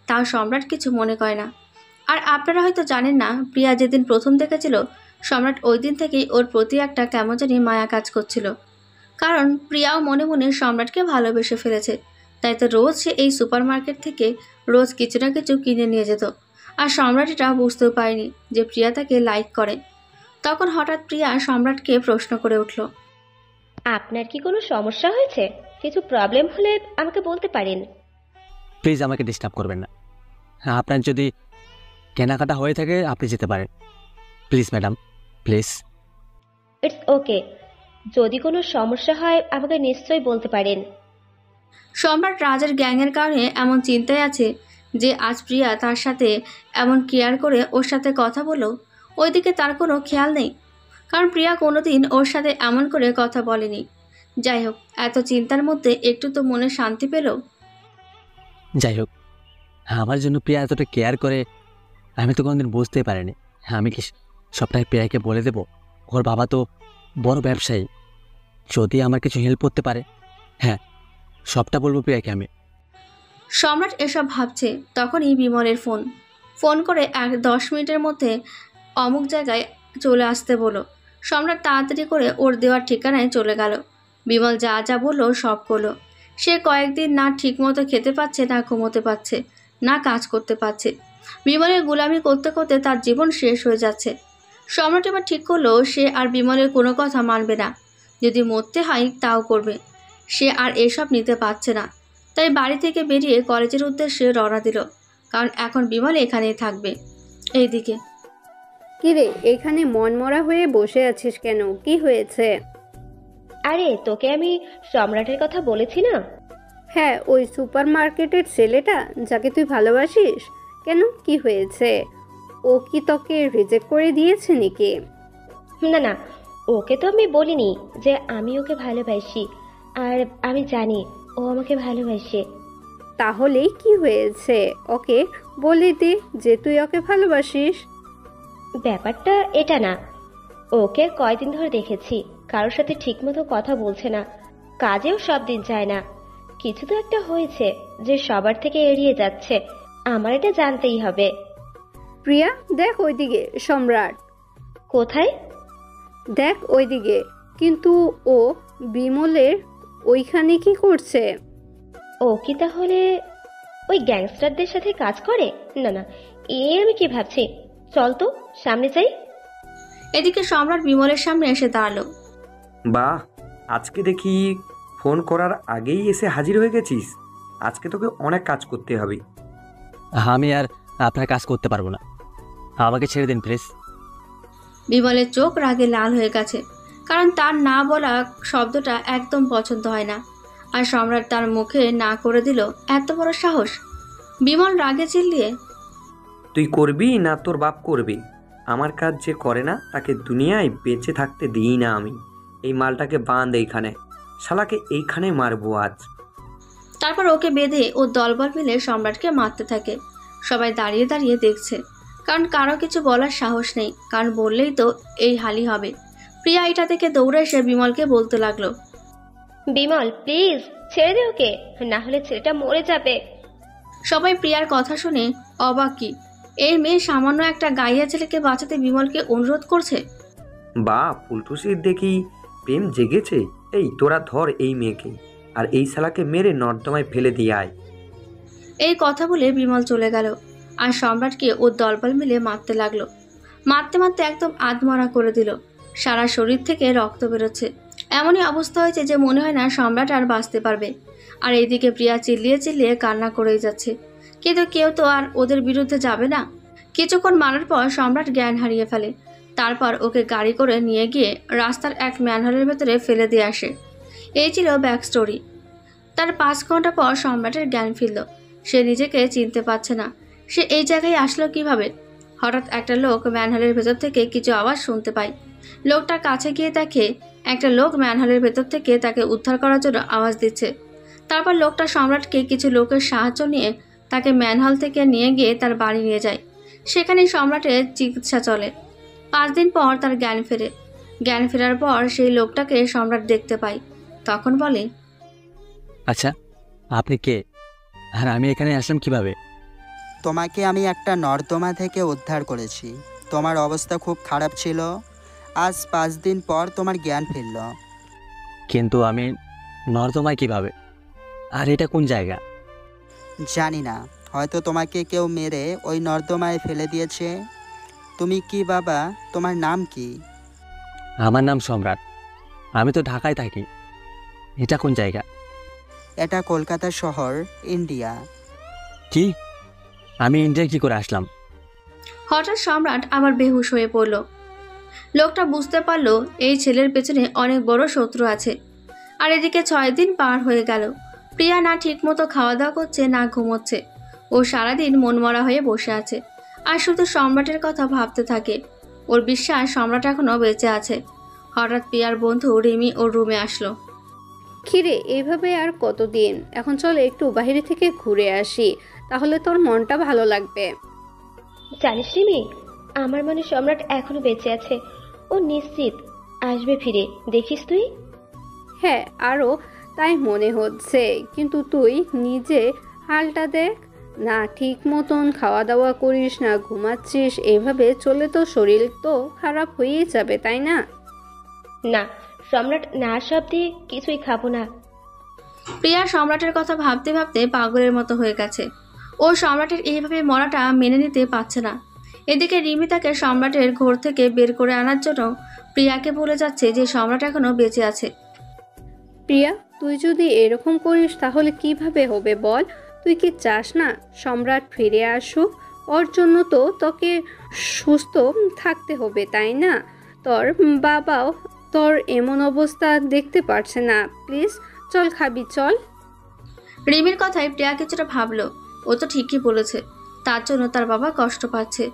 Speaker 2: তাও সম্রাট কিছু মনে করে না। আর আপনারা হয়তো জানেন না, প্রিয়া যেদিন প্রথম দেখেছিল সম্রাট, ওই দিন থেকেই ওর প্রতি একটা কেমন জানি মায়া কাজ করছিল। কারণ প্রিয়াও মনে মনে সম্রাটকে ভালোবেসে ফেলেছে, তাই তো রোজ সে এই সুপার মার্কেট থেকে রোজ কিছু না কিছু কিনে নিয়ে যেত। আর সম্রাট এটা বুঝতেও পারেনি যে প্রিয়া তাকে লাইক করে। তখন হঠাৎ প্রিয়া সম্রাটকে প্রশ্ন করে উঠল,
Speaker 7: আপনার কি কোনো সমস্যা হয়েছে? কিছু প্রবলেম হলে আমাকে বলতে পারেন।
Speaker 1: প্লিজ আমাকে ডিস্টার্ব করবেন না। আপনার যদি কেনাকাটা হয়ে থাকে আপনি যেতে পারেন। Please madam, please.
Speaker 7: It's okay, যদি কোনো সমস্যা হয় আমাকে নিশ্চয়ই বলতে পারেন।
Speaker 2: সম্রাট রাজের গ্যাংয়ের কারণে এমন চিন্তায় আছে যে আজ প্রিয়া তার সাথে এমন কেয়ার করে ওর সাথে কথা বলো, ওইদিকে তার কোনো খেয়াল নেই। কারণ প্রিয়া কোনোদিন ওর সাথে এমন করে কথা বলেনি। যাই হোক, এত চিন্তার মধ্যে একটু তো মনে শান্তি পেল।
Speaker 1: যাই হোক, আমার জন্য প্রিয়া এতটা কেয়ার করে আমি তো কোনোদিন বুঝতেই পারিনি। আমি কি সবটাই প্রিয়াকে বলে দেব? ওর বাবা তো বড় ব্যবসায়ী, যদি আমার কিছু হেল্প করতে পারে, হ্যাঁ সবটা বলবো প্রিয়াকে আমি।
Speaker 2: সম্রাট এসব ভাবছে, তখনই বিমলের ফোন করে 10 মিনিটের মধ্যে অমুক জায়গায় চলে আসতে বলো। সম্রাট তাড়াতাড়ি করে ওর দেওয়ার ঠিকানায় চলে গেল। বিমল যা যা বললো সব করলো। সে কয়েকদিন না ঠিকমতো খেতে পাচ্ছে, না ঘুমোতে পারছে, না কাজ করতে পারছে। বিমলের গোলামি করতে করতে তার জীবন শেষ হয়ে যাচ্ছে। সম্রাট এবার ঠিক করলো সে আর বিমলের কোনো কথা মানবে না, যদি মরতে হয় তাও করবে। সে আর এসব নিতে পারছে না, তাই বাড়ি থেকে বেরিয়ে কলেজের উদ্দেশ্যে রওনা দিল, কারণ এখন বিমল এখানেই থাকবে। এইদিকে,
Speaker 11: কিরে এখানে মনমরা হয়ে বসে আছিস কেন? কি হয়েছে?
Speaker 7: আরে তোকে আমি সম্রাটের কথা বলেছি না?
Speaker 11: হ্যাঁ, ওই সুপার মার্কেটের ছেলেটা যাকে তুই ভালোবাসিস। কেন, কি হয়েছে? ও কি তোকে রিজেক্ট করে দিয়েছে নাকি?
Speaker 7: না না, ওকে তো আমি বলিনি যে আমি ওকে ভালোবাসি, আর আমি জানি ও আমাকে ভালোবাসে।
Speaker 11: তাহলেই কি হয়েছে? ওকে বলে দে যে তুই ওকে ভালোবাসিস।
Speaker 7: ব্যাপারটা এটা না, ওকে কয়দিন ধরে দেখেছি কারোর সাথে ঠিকমতো কথা বলছে না, কাজেও সব দিন যায় না। কিছু তো একটা হয়েছে যে সবার থেকে এড়িয়ে যাচ্ছে, আমার এটা জানতেই হবে।
Speaker 11: প্রিয়া দেখ ওইদিকে সম্রাট।
Speaker 7: কোথায়?
Speaker 11: দেখ ওইদিকে। কিন্তু ও বিমলের ওইখানে কি করছে?
Speaker 7: ও কি তাহলে ওই গ্যাংস্টারদের সাথে কাজ করে? না না, আমি কি ভাবছি, চল তো সামনে যাই।
Speaker 2: এদিকে সম্রাট বিমলের সামনে এসে দাঁড়ালো।
Speaker 5: বাহ, আজকে দেখি ফোন করার আগেই এসে হাজির হয়ে গেছিস। আজকে তোকে অনেক কাজ করতে হবে।
Speaker 1: আমি আর আপনার কাজ করতে পারবো না, আমাকে ছেড়ে দিন প্লিজ।
Speaker 2: বিমলের চোখ রাগে লাল হয়ে গেছে, কারণ তার না বলা শব্দটা একদম পছন্দ হয় না। আর সম্রাট তার মুখে না করে দিল, এত বড় সাহস! বিমল রাগে চিল্লিয়ে,
Speaker 5: তুই করবি না তোর বাপ করবি? আমার কাজ যে করে না তাকে দুনিয়ায় বেঁচে থাকতে দিই না আমি। এই মালটাকে বাঁধ এইখানে, শালাকে এইখানে মারবো আজ।
Speaker 2: তারপর ওকে বেঁধে ও দলবল মিলে সম্রাটকে মারতে থাকে। সবাই দাঁড়িয়ে দাঁড়িয়ে দেখছে, কারণ কারো কিছু বলার সাহস নেই, কারণ বললেই তো এই হালি হবে। প্রিয়া এটা থেকে দৌড়ে এসে বিমলকে বলতে লাগলো,
Speaker 7: বিমল প্লিজ ছেড়ে দে ওকে, না হলে ছেলেটা মরে যাবে।
Speaker 2: সবাই প্রিয়ার কথা শুনে অবাক, কি এই মেয়ে সামান্য একটা গাইয়া ছেলেকে বাঁচাতে বিমলকে অনুরোধ করছে।
Speaker 5: বা ফুলটুসির দেখি প্রেম জেগেছে। এই তোরা ধর এই মেয়েকে, আর এই শালাকে মেরে নর্দমায় ফেলে দিয়ে আয়।
Speaker 2: এই কথা বলে বিমল চলে গেল, আর সম্রাটকে ও দলবল মিলে মারতে লাগলো। মারতে মারতে একদম আধমরা করে দিল, সারা শরীর থেকে রক্ত বেরোচ্ছে। এমনই অবস্থা হয়েছে যে মনে হয় না সম্রাট আর বাঁচতে পারবে। আর এইদিকে প্রিয়া চিল্লিয়ে চিল্লিয়ে কান্না করেই যাচ্ছে, কিন্তু কেউ তো আর ওদের বিরুদ্ধে যাবে না। কিছুক্ষণ মারার পর সম্রাট জ্ঞান হারিয়ে ফেলে। তারপর ওকে গাড়ি করে নিয়ে গিয়ে রাস্তার এক ম্যানহোলের ভেতরে ফেলে দিয়ে আসে। এই ছিল ব্যাক স্টোরি। তার 5 ঘন্টা পর সম্রাটের জ্ঞান ফিরল। সে নিজেকে চিনতে পারছে না। সে এই জায়গায় আসলো কিভাবে? হঠাৎ একটা লোক ম্যানহোলের ভেতর থেকে কিছু আওয়াজ শুনতে পায়। লোকটার কাছে গিয়ে দেখে একটা লোক ম্যানহোলের ভেতর থেকে তাকে উদ্ধার করার জন্য আওয়াজ দিচ্ছে। তারপর লোকটা সম্রাটকে কিছু লোকের সাহায্য নিয়ে তাকে ম্যানহোল থেকে নিয়ে গিয়ে তার বাড়ি নিয়ে যায়। সেখানে সম্রাটের চিকিৎসা চলে। 5 দিন পর তার জ্ঞান ফেরে। জ্ঞান ফেরার পর সেই লোকটাকে সম্রাট দেখতে পায়। তখন বলে,
Speaker 1: আচ্ছা, আপনি কে? আর আমি এখানে আসলাম কিভাবে?
Speaker 12: তোমাকে আমি একটা নর্দমা থেকে উদ্ধার করেছি। তোমার অবস্থা খুব খারাপ ছিল। আজ 5 দিন পর তোমার জ্ঞান ফিরল।
Speaker 1: কিন্তু আমি নর্দমায় কিভাবে? আর এটা কোন জায়গা?
Speaker 12: জানি না, হয়তো তোমাকে কেউ মেরে ওই নর্দমায় ফেলে দিয়েছে। তুমি কি বাবা? তোমার নাম কি?
Speaker 1: আমার নাম সম্রাট। আমি তো ঢাকায় থাকি। এটা কোন জায়গা?
Speaker 12: এটা কলকাতা শহর, ইন্ডিয়া।
Speaker 1: কি? আমি ইন্ডিয়া কি করে আসলাম?
Speaker 2: হঠাৎ সম্রাট আবার বেহুশ হয়ে পড়ল। লোকটা বুঝতে পারল এই ছেলের পেছনে অনেক বড় শত্রু আছে। আর এদিকে 6 দিন পার হয়ে গেল। প্রিয়া না ঠিক মতো খাওয়া দাওয়া করছে, না ঘুমোচ্ছে। ও সারাদিন মনমরা হয়ে বসে আছে আর শুধু সম্রাটের কথা ভাবতে থাকে। ওর বিশ্বাস সম্রাট এখনো বেঁচে আছে। হঠাৎ প্রিয়ার বন্ধু রিমি ওর রুমে আসলো।
Speaker 11: কিরে, এইভাবে আর কতদিন? এখন চল একটু বাইরে থেকে ঘুরে আসি, তাহলে তোর মনটা ভালো লাগবে।
Speaker 7: জানিস রিমি, আমার মনে সম্রাট এখনো বেঁচে আছে। ও নিশ্চিত আসবে ফিরে, দেখিস তুই।
Speaker 11: হ্যাঁ, আরও তাই মনে হচ্ছে। কিন্তু তুই নিজে হালটা দেখ না, ঠিক মতন খাওয়া দাওয়া করিস না, ঘুমাচ্ছিস। এভাবে চলে তো শরীর তো খারাপ হয়েই যাবে, তাই না?
Speaker 7: না, সম্রাট না সব দিয়ে কিছুই খাবো না।
Speaker 2: প্রিয়া সম্রাটের কথা ভাবতে ভাবতে পাগলের মতো হয়ে গেছে। ও সম্রাটের এইভাবে মরাটা মেনে নিতে পারছে না। এদিকে রিমি তাকে সম্রাটের ঘর থেকে বের করে আনার জন্য প্রিয়াকে বলে যাচ্ছে যে সম্রাট এখনো বেঁচে আছে।
Speaker 11: প্রিয়া, তুই যদি এরকম করিস তাহলে কিভাবে হবে বল? তুই কি চাস না সম্রাট ফিরে আসুক? ওর জন্য তো তোকে সুস্থ থাকতে হবে, তাই না? তোর বাবাও তোর এমন অবস্থা দেখতে পারছে না। প্লিজ চল, খাবি চল।
Speaker 2: রিমির কথায় প্রিয়া কিছুটা ভাবলো। ও তো ঠিকই বলেছে। তার জন্য তার বাবা কষ্ট পাচ্ছে।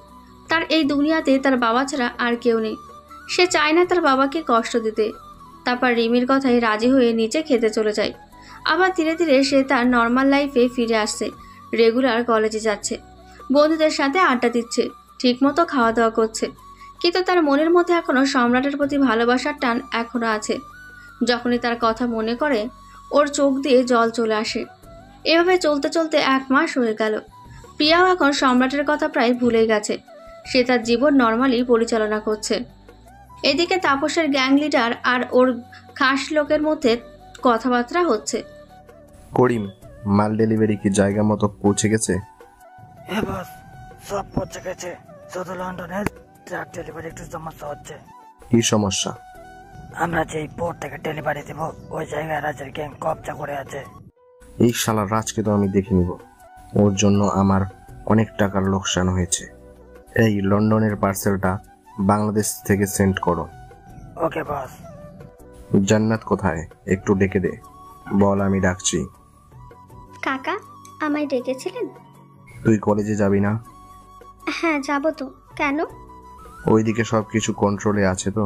Speaker 2: তার এই দুনিয়াতে তার বাবা ছাড়া আর কেউ নেই। সে চায় না তার বাবাকে কষ্ট দিতে। তারপর রিমির কথায় রাজি হয়ে নিচে খেতে চলে যায়। আবার ধীরে ধীরে সে তার নর্মাল লাইফে ফিরে আসছে। রেগুলার কলেজে যাচ্ছে, বন্ধুদের সাথে আড্ডা দিচ্ছে, ঠিকমতো খাওয়া দাওয়া করছে। কিন্তু তার মনের মধ্যে এখনো সম্রাটের প্রতি ভালোবাসার টান এখনো আছে। যখনই তার কথা মনে করে ওর চোখ দিয়ে জল চলে আসে। এভাবে চলতে চলতে 1 মাস হয়ে গেল। প্রিয়াও এখন সম্রাটের কথা প্রায় ভুলে গেছে। সে তার জীবন নর্মালি পরিচালনা করছে। এদিকে তাপসের গ্যাং লিডার আর ওর খাস লোকের মধ্যে কথাবার্তা হচ্ছে।
Speaker 13: করিম, মাল ডেলিভারি কি জায়গা মতো পৌঁছে গেছে?
Speaker 14: হ্যাঁ বস, সব পৌঁছে গেছে। শুধু লন্ডনের ট্রাক ডেলিভারি একটু সমস্যা হচ্ছে।
Speaker 13: কি সমস্যা?
Speaker 14: আমরা যেই পোর্ট থেকে ডেলিভারি দেব ওই জায়গায় রাজের গ্যাং কবজা করে আছে।
Speaker 13: এই শালা রাজকে তো আমি দেখে নিব। ওর জন্য আমার অনেক টাকার লোকসান হয়েছে। এই লন্ডনের পার্সেলটা বাংলাদেশ থেকে সেন্ড করো।
Speaker 14: ওকে বস।
Speaker 13: জান্নাত কোথায়? একটু ডেকে দে, বল আমি ডাকছি।
Speaker 15: কাকা, আমায় ডেকেছিলেন?
Speaker 13: তুই কলেজে যাবি না?
Speaker 15: হ্যাঁ যাব তো। কেন?
Speaker 13: ওইদিকে সবকিছু কন্ট্রোলে আছে তো?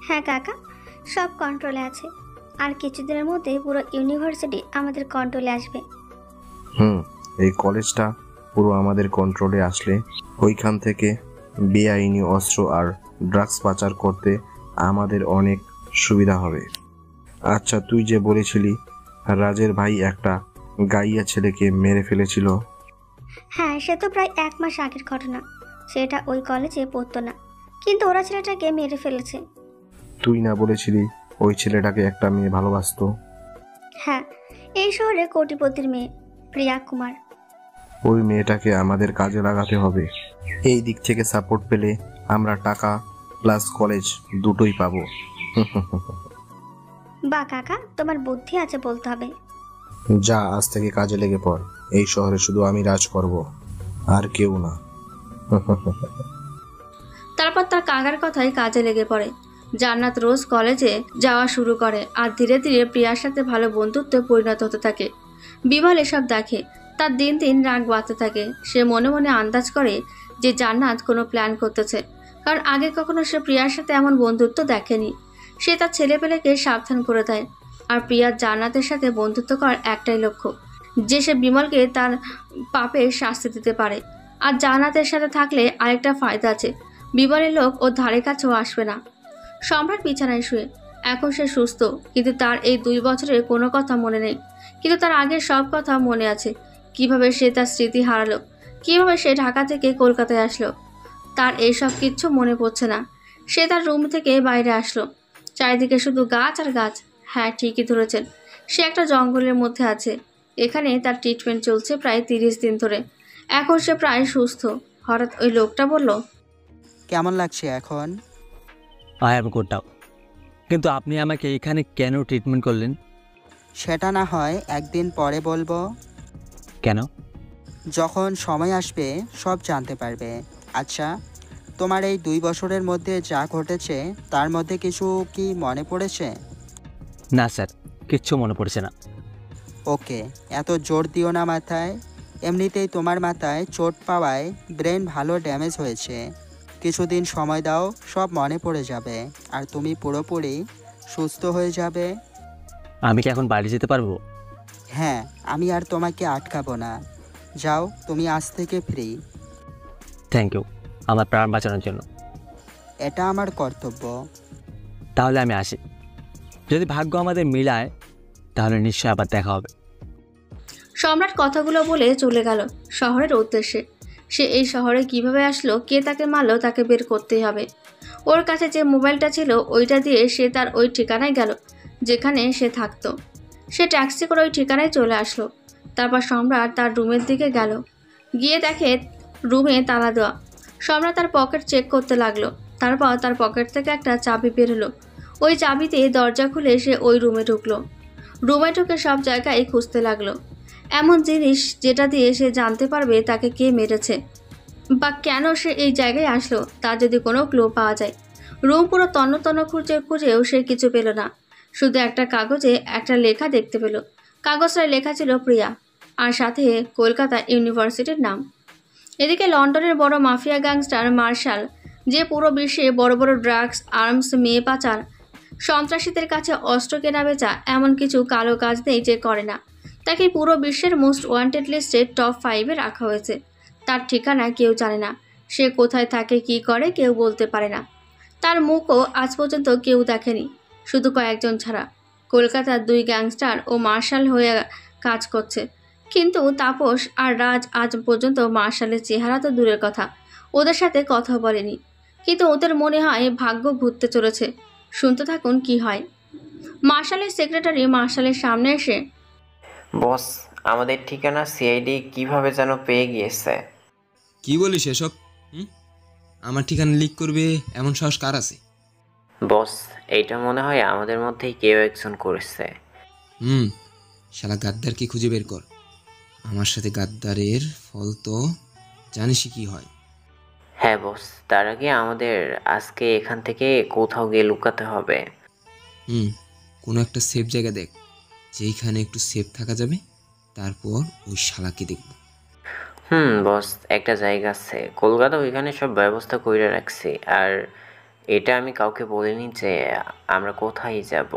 Speaker 15: হ্যাঁ কাকা, সব কন্ট্রোলে আছে। আর কিছুদিনের মধ্যে পুরো ইউনিভার্সিটি আমাদের কন্ট্রোলে আসবে।
Speaker 13: এই কলেজটা পুরো আমাদের কন্ট্রোলে আসলে ওইখান থেকে বেআইনি অস্ত্র আর ড্রাগস পাচার করতে আমাদের অনেক সুবিধা হবে। আচ্ছা, তুই যে বলেছিলি রাজের ভাই একটা গাইয়া ছেলেকে মেরে ফেলেছিল।
Speaker 15: হ্যাঁ, সে তো প্রায় 1 মাস আগের ঘটনা। সেটা ওই কলেজে পড়তো না, কিন্তু ওরা ছেলেটাকে মেরে ফেলেছে।
Speaker 13: তুই না বলেছিলি ওই ছেলেটাকে একটা মেয়ে ভালোবাসতো?
Speaker 15: হ্যাঁ, এই শহরে কোটিপতির মেয়ে, প্রিয়া কুমার।
Speaker 13: ওই মেয়েটাকে আমাদের কাজে লাগাতে হবে। এই দিক থেকে সাপোর্ট পেলে আমরা টাকা প্লাস কলেজ দুটোই পাবো।
Speaker 15: বা কাকা, তোমার বুদ্ধি আছে বলতে হবে।
Speaker 13: যা, আজ থেকে কাজে লেগে পড়। এই শহরে শুধু আমি রাজ করব, আর কেউ না।
Speaker 2: তারপর তারপর তার কাকার কথাই কাজে লেগে পড়ে। জান্নাত রোজ কলেজে যাওয়া শুরু করে আর ধীরে ধীরে প্রিয়ার সাথে ভালো বন্ধুত্বে পরিণত হতে থাকে। বিমল এসব দেখে, তার দিন দিন রাগ বাড়তে থাকে। সে মনে মনে আন্দাজ করে যে জান্নাত কোনো প্ল্যান করতেছে, কারণ আগে কখনো সে প্রিয়ার সাথে এমন বন্ধুত্ব দেখেনি। সে তার ছেলেপেলেকে সাবধান করে দেয়। আর প্রিয়ার জান্নাতের সাথে বন্ধুত্ব করার একটাই লক্ষ্য, যে সে বিমলকে তার পাপের শাস্তি দিতে পারে। আর জান্নাতের সাথে থাকলে আরেকটা ফায়দা আছে, বিমলের লোক ওর ধারে কাছেও আসবে না। সম্রাট বিছানায় শুয়ে। এখন সে সুস্থ, কিন্তু তার এই 2 বছরের কোনো কথা মনে নেই। কিন্তু তার আগের সব কথা মনে আছে। কিভাবে সে তার স্মৃতি হারালো, কিভাবে সে ঢাকা থেকে কলকাতায় আসলো, তার এইসব কিচ্ছু মনে পড়ছে না। সে তার রুম থেকে বাইরে আসলো। চারিদিকে শুধু গাছ আর গাছ। হ্যাঁ, ঠিকই ধরেছেন, সে একটা জঙ্গলের মধ্যে আছে। এখানে তার ট্রিটমেন্ট চলছে প্রায় 30 দিন ধরে। এখন সে প্রায় সুস্থ। হঠাৎ ওই লোকটা বলল,
Speaker 12: কেমন লাগছে এখন?
Speaker 1: I am good now. কিন্তু আপনি আমাকে এখানে কেন ট্রিটমেন্ট করলেন?
Speaker 12: সেটা না হয় একদিন পরে বলবো।
Speaker 1: কেন?
Speaker 12: যখন সময় আসবে সব জানতে পারবে। আচ্ছা, তোমার এই 2 বছরের মধ্যে যা ঘটেছে তার মধ্যে কিছু কি মনে পড়েছে?
Speaker 1: না স্যার, কিচ্ছু মনে পড়ছে না।
Speaker 12: ওকে, এত জোর দিও না মাথায়। এমনিতেই তোমার মাথায় চোট পাওয়ায় ব্রেন ভালো ড্যামেজ হয়েছে। কিছুদিন সময় দাও, সব মনে পড়ে যাবে আর তুমি পুরোপুরি সুস্থ হয়ে যাবে।
Speaker 1: আমি কি এখন বাড়ি যেতে পারবো?
Speaker 12: হ্যাঁ, আমি আর তোমাকে আটকাবো না। যাও, তুমি আজ থেকে ফ্রি।
Speaker 1: থ্যাংক ইউ আমার প্রাণ বাঁচানোর জন্য।
Speaker 12: এটা আমার কর্তব্য।
Speaker 1: তাহলে আমি আসি। যদি ভাগ্য আমাদের মিলায় তাহলে নিশ্চয়ই আবার দেখা হবে।
Speaker 2: সম্রাট কথাগুলো বলে চলে গেল শহরের উদ্দেশ্যে। সে এই শহরে কিভাবে আসলো, কে তাকে মারলো, তাকে বের করতেই হবে। ওর কাছে যে মোবাইলটা ছিল ওইটা দিয়ে সে তার ওই ঠিকানায় গেল যেখানে সে থাকতো। সে ট্যাক্সি করে ওই ঠিকানায় চলে আসলো। তারপর সম্রাট তার রুমের দিকে গেল। গিয়ে দেখে রুমে তালা দেওয়া। সম্রাট তার পকেট চেক করতে লাগলো। তারপর তার পকেট থেকে একটা চাবি বেরোলো। ওই চাবিতে দরজা খুলে সে ওই রুমে ঢুকলো। রুমে ঢুকে সব জায়গায় খুঁজতে লাগলো এমন জিনিস যেটা দিয়ে সে জানতে পারবে তাকে কে মেরেছে বা কেন সে এই জায়গায় আসলো, তার যদি কোনো ক্লু পাওয়া যায়। রুম পুরো তন্ন তন্ন খুঁজেও সে কিছু পেল না। শুধু একটা কাগজে একটা লেখা দেখতে পেল। কাগজটায় লেখা ছিল প্রিয়া, আর সাথে কলকাতা ইউনিভার্সিটির নাম। এদিকে লন্ডনের বড় মাফিয়া গ্যাংস্টার মার্শাল, যে পুরো বিশ্বে বড় বড় ড্রাগস, আর্মস, মেয়ে পাচার, সন্ত্রাসীদের কাছে অস্ত্র কেনা বেচা, এমন কিছু কালো কাজ নেই যে করে না। তাকে পুরো বিশ্বের মোস্ট ওয়ান্টেড লিস্টে টপ 5-এ রাখা হয়েছে। তার ঠিকানা কেউ জানে না। সে কোথায় থাকে, কি করে, কেউ বলতে পারে না। তার মুখও আজ পর্যন্ত কেউ দেখেনি, শুধু কয়েকজন ছাড়া। কলকাতার 2 গ্যাংস্টার ও মার্শাল হয়ে কাজ করছে, কিন্তু তাপস আর রাজ আজ পর্যন্ত মার্শালের চেহারা তো দূরের কথা, ওদের সাথে কথা বলেনি। কিন্তু ওদের মনে হয় ভাগ্য ঘুরতে চলেছে। শুনতে থাকুন কি হয়। মার্শালের সেক্রেটারি মার্শালের সামনে এসে,
Speaker 16: বস, আমাদের ঠিকানা সিআইডি কিভাবে যেন পেয়ে গিয়েছে।
Speaker 17: কি বলিস এসব? আমার ঠিকানা লিক করবে এমন সাহস কার আছে?
Speaker 16: বস, এইটা মনে হয় আমাদের মধ্যেই কেউ একজন করেছে।
Speaker 17: শালা গাদ্দারকে খুঁজে বের কর। আমার সাথে গাদ্দারের ফল তো জানিসই কি হয়।
Speaker 16: হ্যাঁ বস, তার আগে আমাদের আজকে এখান থেকে কোথাও গিয়ে লুকাতে হবে।
Speaker 17: কোনো একটা সেফ জায়গা দেখ, যেইখানে একটু সেফ থাকা যাবে। তারপর ওই শালাকে দেখব।
Speaker 16: বস, একটা জায়গা আছে কলকাতা, ওইখানে সব ব্যবস্থা করে রাখছি। আর এটা আমি কাউকে বলিনি যে আমরা কোথায় যাব।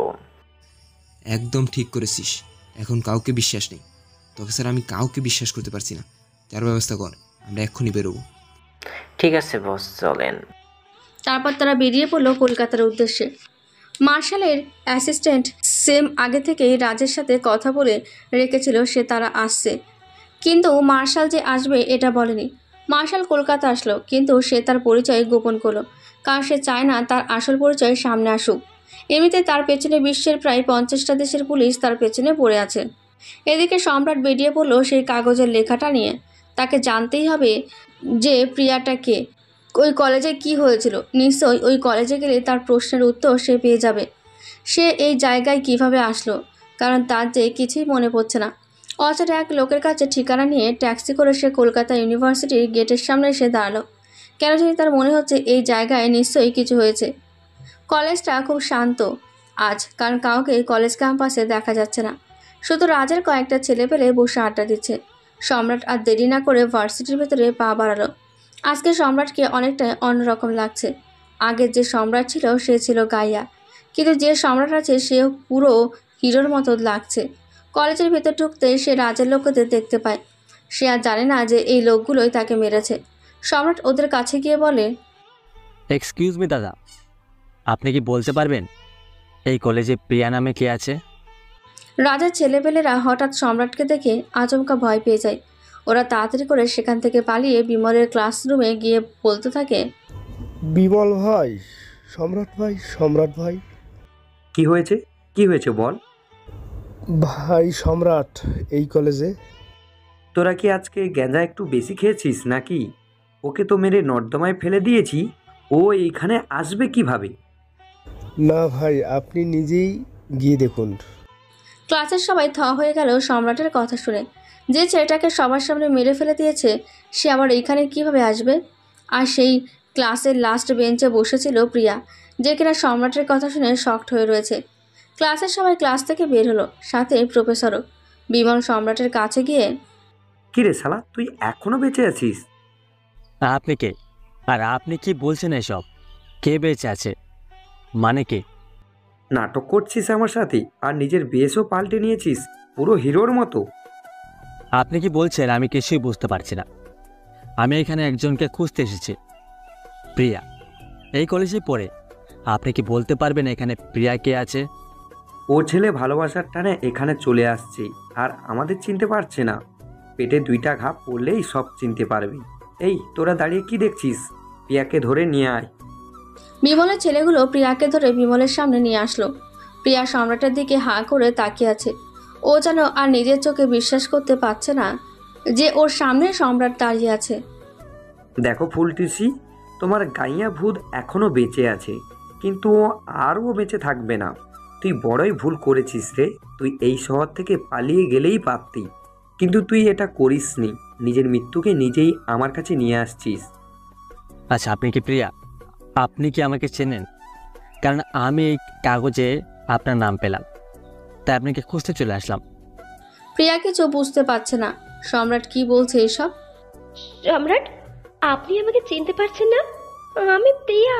Speaker 17: একদম ঠিক করেছিস। এখন কাউকে বিশ্বাস নেই। তোকে স্যার আমি কাউকে বিশ্বাস করতে পারছি না। যার ব্যবস্থা কর, আমরা এক্ষুনি বেরোবো।
Speaker 16: ঠিক আছে বস, চলেন।
Speaker 2: তারপর তারা বেরিয়ে পড়লো কলকাতার উদ্দেশ্যে। মার্শালের অ্যাসিস্ট্যান্ট সেম আগে থেকেই রাজের সাথে কথা বলে রেখেছিল সে তারা আসছে, কিন্তু মার্শাল যে আসবে এটা বলেনি। মার্শাল কলকাতা আসলো, কিন্তু সে তার পরিচয় গোপন করলো, কারণ সে চায় না তার আসল পরিচয় সামনে আসুক। এমনিতে তার পেছনে বিশ্বের প্রায় 50টা দেশের পুলিশ তার পেছনে পড়ে আছে। এদিকে সম্রাট বেরিয়ে পড়লো সেই কাগজের লেখাটা নিয়ে। তাকে জানতেই হবে যে প্রিয়াটা কে, ওই কলেজে কি হয়েছিল। নিশ্চয়ই ওই কলেজে গেলে তার প্রশ্নের উত্তর সে পেয়ে যাবে। সে এই জায়গায় কিভাবে আসলো, কারণ তার যে কিছুই মনে পড়ছে না। অচেনা এক লোকের কাছে ঠিকানা নিয়ে ট্যাক্সি করে সে কলকাতা ইউনিভার্সিটির গেটের সামনে এসে দাঁড়ালো। কেন জানি তার মনে হচ্ছে এই জায়গায় নিশ্চয়ই কিছু হয়েছে। কলেজটা খুব শান্ত আজ, কারণ কাউকে কলেজ ক্যাম্পাসে দেখা যাচ্ছে না। শুধু রাজের কয়েকটা ছেলেপেলে বসে আড্ডা দিচ্ছে। সম্রাট আর দেরি না করে ভার্সিটির ভেতরে পা বাড়ালো। আজকে সম্রাটকে অনেকটাই অন্যরকম লাগছে। আগের যে সম্রাট ছিল সে ছিল গাইয়া, কিন্তু যে সম্রাট আছে সে পুরো হিরোর মতো লাগছে। কলেজের ভেতর ঢুকতে সে রাজের লোকদের দেখতে পায়। সে আর জানে না যে এই লোকগুলোই তাকে মেরেছে। সম্রাট ওদের কাছে গিয়ে বলে,
Speaker 1: এক্সকিউজ মি দাদা, আপনি কি বলতে পারবেন এই কলেজে প্রিয়া নামে কে আছে?
Speaker 2: রাজার ছেলেপেলেরা হঠাৎ সম্রাটকে দেখে আচমকা ভয় পেয়ে যায়। ওরা তাড়াতাড়ি করে সেখান থেকে পালিয়ে বিমলের ক্লাসরুমে গিয়ে বলতে থাকে,
Speaker 8: বিমল ভাই, সম্রাট ভাই, সম্রাট ভাই।
Speaker 5: কি হয়েছে? কি হয়েছে বল।
Speaker 8: ভাই সম্রাট এই কলেজে।
Speaker 5: তোরা কি আজকে গ্যাঁজা একটু বেশি খেয়েছিস নাকি? ওকে তো মেরে নর্দমায় ফেলে দিয়েছি, ও এইখানে আসবে কিভাবে?
Speaker 8: না ভাই, আপনি নিজেই গিয়ে দেখুন।
Speaker 2: ক্লাসের সবাই থ হয়ে গেল সম্রাটের কথা শুনে। যে ছেলেটাকে সবার সামনে মেরে ফেলে দিয়েছে সে আবার এইখানে কিভাবে আসবে? আর সেই ক্লাসের লাস্ট বেঞ্চে বসেছিল প্রিয়া, যে কিনা সম্রাটের কথা শুনে শকড হয়ে রয়েছে। ক্লাসের সবাই ক্লাস থেকে বের হলো, সাথে প্রফেসরও। বিমল সম্রাটের কাছে গিয়ে,
Speaker 5: কিরে শালা, তুই এখনো বেঁচে আছিস?
Speaker 1: আপনি কে? আর আপনি কি বলছেন এসব? কে বেঁচে আছে মানে কে?
Speaker 5: নাটক করছিস আমার সাথে আর নিজের বেশও পাল্টে নিয়েছিস পুরো হিরোর মতো।
Speaker 1: আপনি কি বলছেন আমি কিছুই বুঝতে পারছি না। আমি এখানে একজনকে খুঁজতে এসেছি, প্রিয়া। এই কলেজে পড়ে। আপনি কি বলতে পারবেন এখানে প্রিয়া কে আছে?
Speaker 5: ও ছেলে ভালোবাসার টানে এখানে চলে আসছে আর আমাদের চিনতে পারছে না। পেটে 2টা ঘা পড়লেই সব চিনতে পারবি। এই তোরা দাঁড়িয়ে কি দেখছিস? প্রিয়াকে ধরে নিয়ে আয়।
Speaker 2: বিমলের ছেলেগুলো প্রিয়াকে ধরে বিমলের সামনে নিয়ে আসলো। প্রিয়া সম্রাটের দিকে হাঁ করে তাকিয়ে আছে। ও যেন আর নিজের চোখে বিশ্বাস করতে পারছে না যে ওর সামনে সম্রাট দাঁড়িয়ে আছে।
Speaker 5: দেখো ফুলটুসি, তোমার গাইয়া ভূত এখনো বেঁচে আছে, কিন্তু ও আরও বেঁচে থাকবে না। তুই বড়ই ভুল করেছিস রে। তুই এই শহর থেকে পালিয়ে গেলেই পারতি, কিন্তু তুই এটা করিসনি। নিজের মৃত্যুকে নিজেই আমার কাছে নিয়ে আসছিস।
Speaker 1: আচ্ছা, আপনি কি প্রিয়া? আপনি কি আমাকে চেনেন? কারণ আমি এই কাগজে আপনার নাম পেলাম, তাই আপনাকে খুঁজতে চলে আসলাম।
Speaker 2: প্রিয়া কিছু বুঝতে পারছে না সম্রাট কি বলছে এসব।
Speaker 7: সম্রাট, আপনি আমাকে চিনতে পারছেন না? আমি প্রিয়া।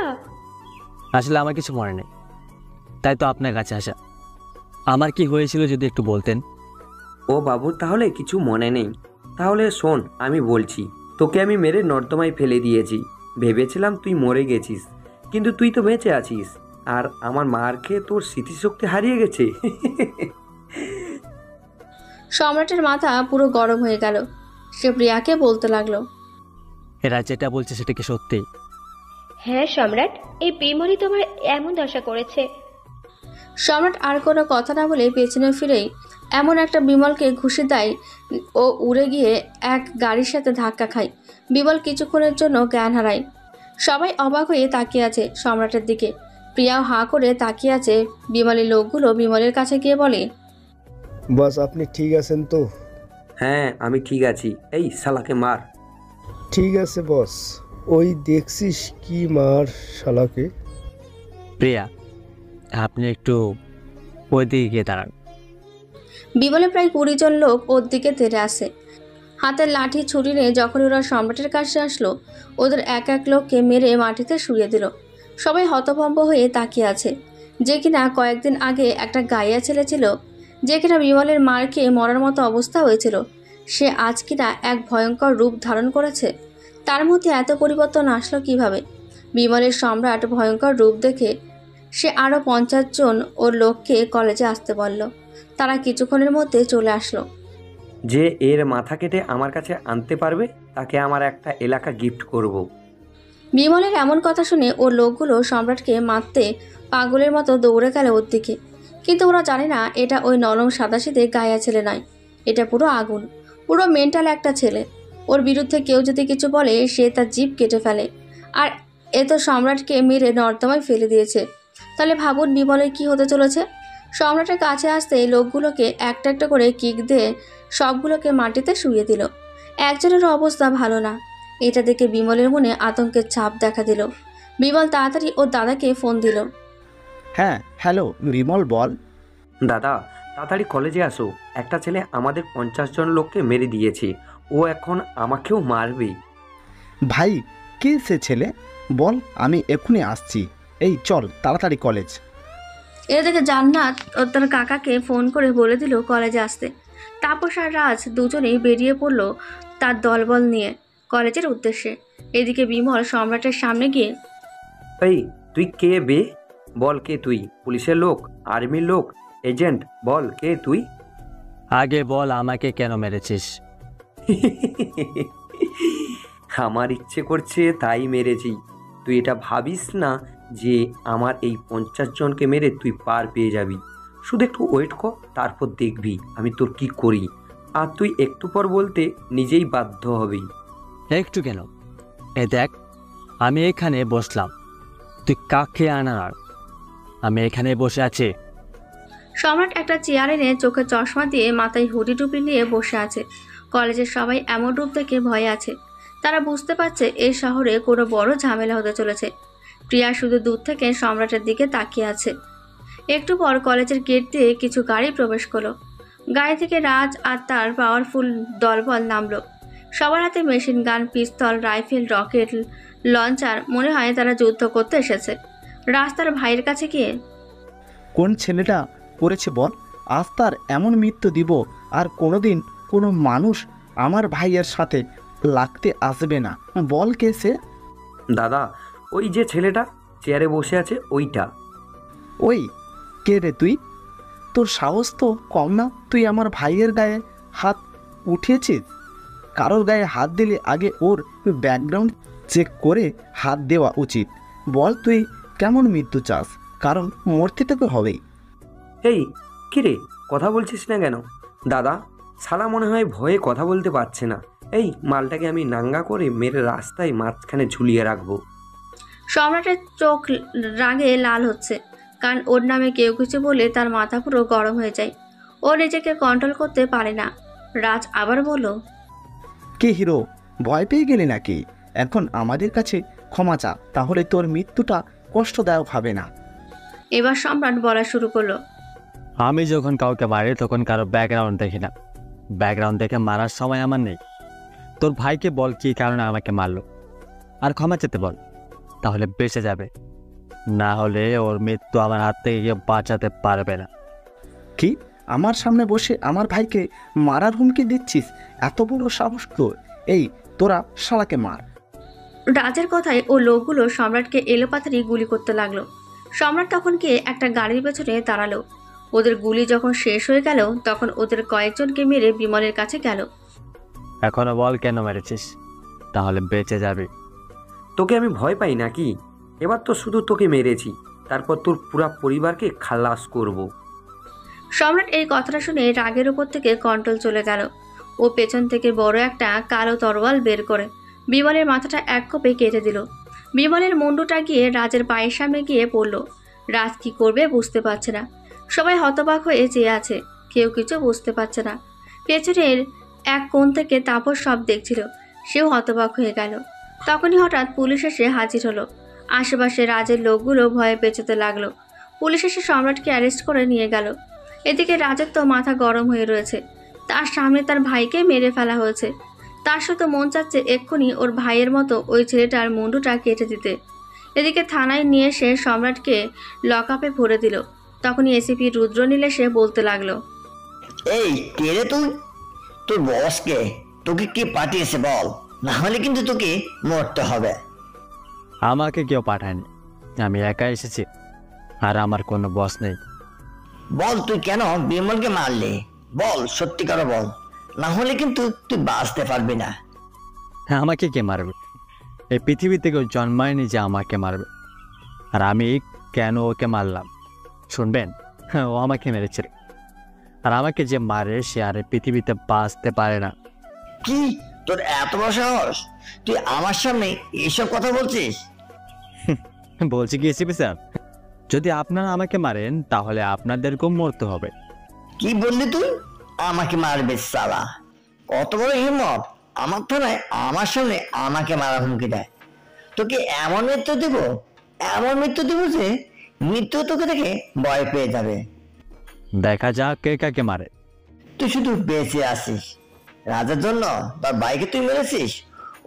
Speaker 1: আসলে আমার কিছু মনে নেই, তাই তো আপনার কাছে আসা। আমার কি হয়েছিল যদি একটু বলতেন।
Speaker 5: ও বাবুর তাহলে কিছু মনে নেই? তাহলে শোন, আমি বলছি। তোকে আমি মেরে নর্দমায় ফেলে দিয়েছি। ভেবেছিলাম তুই মরে গেছিস, কিন্তু তুই তো বেঁচে আছিস। আর আমার মার খেয়ে তোর স্মৃতিশক্তি হারিয়ে গেছে।
Speaker 2: সম্রাটের মাথা পুরো গরম হয়ে গেল। সে প্রিয়াকে বলতে লাগলো,
Speaker 1: এরা যেটা বলছে সেটা কি সত্যি?
Speaker 7: হ্যাঁ সম্রাট, এই বিমলই তোমার এমন দশা করেছে।
Speaker 2: সম্রাট আর কোনো কথা না বলে পেছনে ফিরেই এমন একটা বিমলকে ঘুষি দেয়, ও উড়ে গিয়ে এক গাড়ির সাথে ধাক্কা খায়। বিমল কিছুক্ষণের জন্য জ্ঞান হারায়। সবাই অবাক হয়ে তাকিয়ে আছে সম্রাটের দিকে। প্রিয়াও হাঁ করে তাকিয়ে আছে। বিমলের লোকগুলো বিমলের কাছে গিয়ে বলে,
Speaker 8: বস আপনি ঠিক আছেন তো?
Speaker 5: হ্যাঁ, আমি ঠিক আছি। এই শালাকে মার।
Speaker 8: ঠিক আছে বস। ওই দেখছিস কি মার শালাকে।
Speaker 1: প্রিয়া, আপনি একটু ওই দিকে গিয়ে দাঁড়ান।
Speaker 2: বিমলে প্রায় 20 জন লোক ওর দিকে তেড়ে আসে। হাতের লাঠি ছুরি নিয়ে যখন ওরা সম্রাটের কাছে আসলো, ওদের এক এক লোককে মেরে মাটিতে শুইয়ে দিল। সবাই হতভম্ব হয়ে তাকিয়ে আছে। যে কিনা কয়েকদিন আগে একটা গাইয়া ছেলে ছিল, যে কিনা বিমলের মার খেয়ে মরার মতো অবস্থা হয়েছিল, সে আজ কিনা এক ভয়ঙ্কর রূপ ধারণ করেছে। তার মধ্যে এত পরিবর্তন আসলো কিভাবে? বিমলের সম্রাট ভয়ঙ্কর রূপ দেখে সে আরও 50 জন ওর লোককে কলেজে আসতে বলল। তারা কিছুক্ষণের মধ্যে চলে আসলো।
Speaker 5: যে এর মাথা কেটে আমার কাছে আনতে পারবে তাকে আমার একটা এলাকা গিফট করব।
Speaker 2: বিমলের এমন কথা শুনে ওর লোকগুলো সম্রাটকে মারতে পাগলের মতো দৌড়ে গেল ওর দিকে। কিন্তু ওরা জানে না এটা ওই নরম সাদাসিধে গায়া ছেলে নয়, এটা পুরো আগুন, পুরো মেন্টাল একটা ছেলে। ওর বিরুদ্ধে কেউ যদি কিছু বলে সে তার জিভ কেটে ফেলে। আর এ তো সম্রাটকে মেরে নর্দমায় ফেলে দিয়েছে। তাহলে ভাবুন বিমলের কি হতে চলেছে। সম্রাটের কাছে আসতে লোকগুলোকে একটা একটা করে কিক দিয়ে সবগুলোকে মাটিতে শুইয়ে দিল। একজনের অবস্থা ভালো না, এটা দেখে বিমলের মনে আতঙ্কের ছাপ দেখা দিল। বিমল তাড়াতাড়ি ওর দাদাকে ফোন দিল।
Speaker 6: হ্যাঁ হ্যালো বিমল, বল।
Speaker 5: দাদা, তাড়াতাড়ি কলেজে আসো। একটা ছেলে আমাদের 50 জন লোককে মেরে দিয়েছে। ও এখন আমাকেও মারবে।
Speaker 6: ভাই, কে সে ছেলে? বল, আমি এক্ষুনি আসছি। এই চল তাড়াতাড়ি কলেজ।
Speaker 2: এটা দেখে জান্নাত ও তার কাকাকে ফোন করে বলে দিল কলেজে আসতে। তাপস আর রাজ দুজনেই বেরিয়ে পড়ল তার দলবল নিয়ে কলেজের উদ্দেশ্যে। এদিকে বিমল সম্রাটের সামনে গিয়ে,
Speaker 5: এই তুই কে বে? বল কে তুই? পুলিশের লোক, আর্মির লোক, এজেন্ট? বল কে তুই?
Speaker 1: আগে বল আমাকে কেন মেরেছিস?
Speaker 5: আমার ইচ্ছে করছে তাই মেরেছি। তুই এটা ভাবিস না যে আমার এই 50 জনকে মেরে তুই পার পেয়ে যাবি। শুধু একটু ওয়েট কর, তারপর দেখবি আমি তোর কি করি। আর তুই একটু পর বলতে নিজেই বাধ্য হবি।
Speaker 1: একটু কেন? এ দেখ, আমি এখানে বসলাম, তুই কাকে আনার? আমি এখানে বসে আছি।
Speaker 2: সম্রাট একটা চেয়ার এনে চোখে চশমা দিয়ে মাথায় হুডি টুপি নিয়ে বসে আছে। কলেজের সবাই এমন রূপ দেখে ভয়ে আছে। তারা বুঝতে পারছে এই শহরে কোনো বড় ঝামেলা হতে চলেছে। প্রিয়া শুধু দূর থেকে সম্রাটের দিকে তাকিয়ে আছে। একটু পর কলেজের গেট দিয়ে কিছু গাড়ি প্রবেশ করলো। গাড়ি থেকে রাজ আর তার পাওয়ারফুল দলবল নামলো। সবার হাতে মেশিন গান, পিস্তল, রাইফেল, রকেট লঞ্চার। মনে হয় তারা যুদ্ধ করতে এসেছে। রাজ তার ভাইয়ের কাছে গিয়ে,
Speaker 6: কোন ছেলেটা করেছে বল? আজ তার এমন মৃত্যু দিব আর কোনোদিন কোনো মানুষ আমার ভাইয়ের সাথে লাগতে আসবে না। বল কে সে?
Speaker 5: দাদা, ওই যে ছেলেটা চেয়ারে বসে আছে ওইটা।
Speaker 6: ওই কে রে তুই? তোর সাহস তো কম না, তুই আমার ভাইয়ের গায়ে হাত উঠিয়েছিস। কারোর গায়ে হাত দিলে আগে ওর ব্যাকগ্রাউন্ড চেক করে হাত দেওয়া উচিত। বল তুই কেমন মৃত্যু চাস? কারণ মরতে তোকে হবেই।
Speaker 5: এই কিরে, কথা বলছিস না কেন? দাদা, শালা মনে হয় ভয়ে কথা বলতে পারছে না। এই মালটাকে আমি নাঙ্গা করে মেরে রাস্তায় মাঝখানে ঝুলিয়ে রাখবো।
Speaker 2: সম্রাটের চোখ রাগে লাল হচ্ছে, কারণ ওর নামে কেউ কিছু বলে তার মাথা পুরো গরম হয়ে যায়। ও নিজেকে কন্ট্রোল করতে পারে না। রাজ আবার বলল,
Speaker 6: কে হিরো, ভয় পেয়ে গেলি নাকি? এখন আমাদের কাছে ক্ষমা চা, তাহলে তোর মৃত্যুটা কষ্টদায়ক হবে না।
Speaker 2: এবার সম্রাট বলা শুরু করলো,
Speaker 1: আমি যখন কাউকে মারি তখন কারো ব্যাকগ্রাউন্ড দেখি না। ব্যাকগ্রাউন্ড দেখে মারার সময় আমার নেই। তোর ভাইকে বল কী কারণে আমাকে মারলো, আর ক্ষমা চেতে বল, তাহলে বেঁচে যাবে। না হলে ওর মৃত্যু আমার হাত থেকে কেউ বাঁচাতে পারবে না।
Speaker 6: কি, আমার সামনে বসে আমার ভাইকে মারার হুমকি দিচ্ছিস? এত বড় সাহস তোর! এই তোরা শালাকে মার।
Speaker 2: রাজের কথায় ও লোকগুলো সম্রাটকে এলোপাথারি গুলি করতে লাগলো। সম্রাট তখন গিয়ে একটা গাড়ির পেছনে দাঁড়ালো। ওদের গুলি যখন শেষ হয়ে গেল তখন ওদের কয়েকজনকে মেরে বিমলের কাছে গেল।
Speaker 1: এখনো বল কেন মেরেছিস, তাহলে বেঁচে যাবে।
Speaker 5: তোকে আমি ভয় পাই নাকি? এবার তো শুধু তোকে মেরেছি, তারপর তোর পুরা পরিবারকে খালাস করব।
Speaker 2: সম্রাট এই কথাটা শুনে রাগের উপর থেকে কন্ট্রোল চলে গেল। ও পেছন থেকে বড় একটা কালো তরোয়াল বের করে বিমলের মাথাটা এক কোপে কেটে দিল। বিমলের মুন্ডুটা গিয়ে রাজের পায়ের সামনে গিয়ে পড়ল। রাজ কি করবে বুঝতে পারছে না। সবাই হতবাক হয়ে চেয়ে আছে, কেউ কিছু বুঝতে পারছে না। পেছনের এক কোণ থেকে তাপস সব দেখছিল, সেও হতবাক হয়ে গেল। তখনই হঠাৎ পুলিশ এসে হাজির হলো। আশেপাশে রাজের লোকগুলো ভয়ে পেঁচোতে লাগলো। পুলিশ এসে সম্রাটকে অ্যারেস্ট করে নিয়ে গেল। এদিকে রাজের তো মাথা গরম হয়ে রয়েছে। তার সামনে তার ভাইকে মেরে ফেলা হয়েছে। তার সাথে মন চাচ্ছে এক্ষুনি ওর ভাইয়ের মতো ওই ছেলেটার মুন্ডুটা কেটে দিতে। এদিকে থানায় নিয়ে এসে সম্রাটকে লকআপে ভরে দিল। তখনই এসিপি রুদ্রনীল এসে বলতে লাগলো,
Speaker 18: এই কে রে তুই? তোর বস কে? তোকে কে পাঠিয়েছে বল, না হলে কিন্তু তোকে মরতে হবে।
Speaker 1: আমাকে কেউ পাঠায়নি, আমি একা এসেছি, আর আমার কোনো বস নেই।
Speaker 18: বল তুই কেন বিমলকে মারলি? বল, সত্যি করে বল, না হলে কিন্তু তুই বাঁচতে পারবি না।
Speaker 1: হ্যাঁ, আমাকে কে মারবে? এই পৃথিবীতে কেউ জন্মায়নি যে আমাকে মারবে। আর আমি কেন ওকে মারলাম শুনবেন? হ্যাঁ, ও আমাকে মেরেছিল। আর আমাকে যে মারে সে আর পৃথিবীতে বাঁচতে পারে না।
Speaker 18: কি, তোর এত বড় সাহস? তুই আমার সামনে এসব কথা বলছিস?
Speaker 1: বলছি কি এসিপি স্যার, যদি আপনারা আমাকে মারেন তাহলে আপনাদেরকেও মরতে হবে।
Speaker 18: কি বললি তুই? আমাকে মারবে সালা? কত বড় হিম্মত আমার থানায় আমার সামনে আমাকে মারা হুমকি দেয়। তোকে এমন মৃত্যু দিব যে মৃত্যু তোকে দেখে ভয় পেয়ে যাবে।
Speaker 1: দেখা যাক কে কাকে মারে।
Speaker 18: তুই শুধু বেঁচে আসিস, রাজার জন্য তোর ভাইকে তুই মেরেছিস,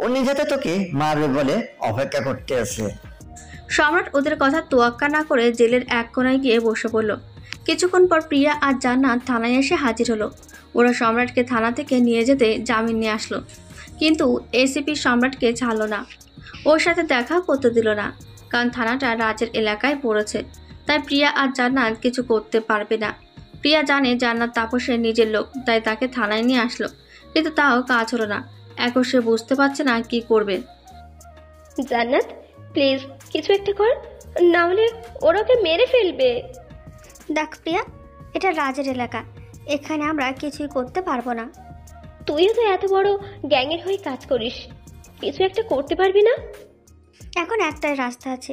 Speaker 18: ও নিজেতে তোকে মারবে বলে অপেক্ষা করতে আছে।
Speaker 2: সম্রাট ওদের কথা তোয়াক্কা না করে জেলের এক কোণায় গিয়ে বসে পড়ল। কিছুক্ষণ পর প্রিয়া আর জান্নাত থানায় এসে হাজির হলো। ওরা সম্রাটকে থানা থেকে নিয়ে যেতে জামিন নিয়ে আসলো, কিন্তু এসিপি সম্রাটকে ছাড়লো না, ওর সাথে দেখা করতে দিল না, কারণ থানাটা রাজের এলাকায় পড়েছে। তাই প্রিয়া আর জান্নাত কিছু করতে পারবে না। প্রিয়া জানে জান্নাত তাপসের নিজের লোক, তাই তাকে থানায় নিয়ে আসলো, কিন্তু তাও কাজ হলো না। এখন সে বুঝতে পারছে না কি করবে।
Speaker 7: জান্নাত প্লিজ কিছু একটা কর, না হলে ওরা ওকে মেরে ফেলবে।
Speaker 15: দেখ প্রিয়া, এটা রাজের এলাকা, এখানে আমরা কিছুই করতে পারবো না।
Speaker 7: তুইও তো এত বড় গ্যাংয়ের হয়ে কাজ করিস, কিছু একটা করতে পারবি না?
Speaker 15: এখন একটাই রাস্তা আছে,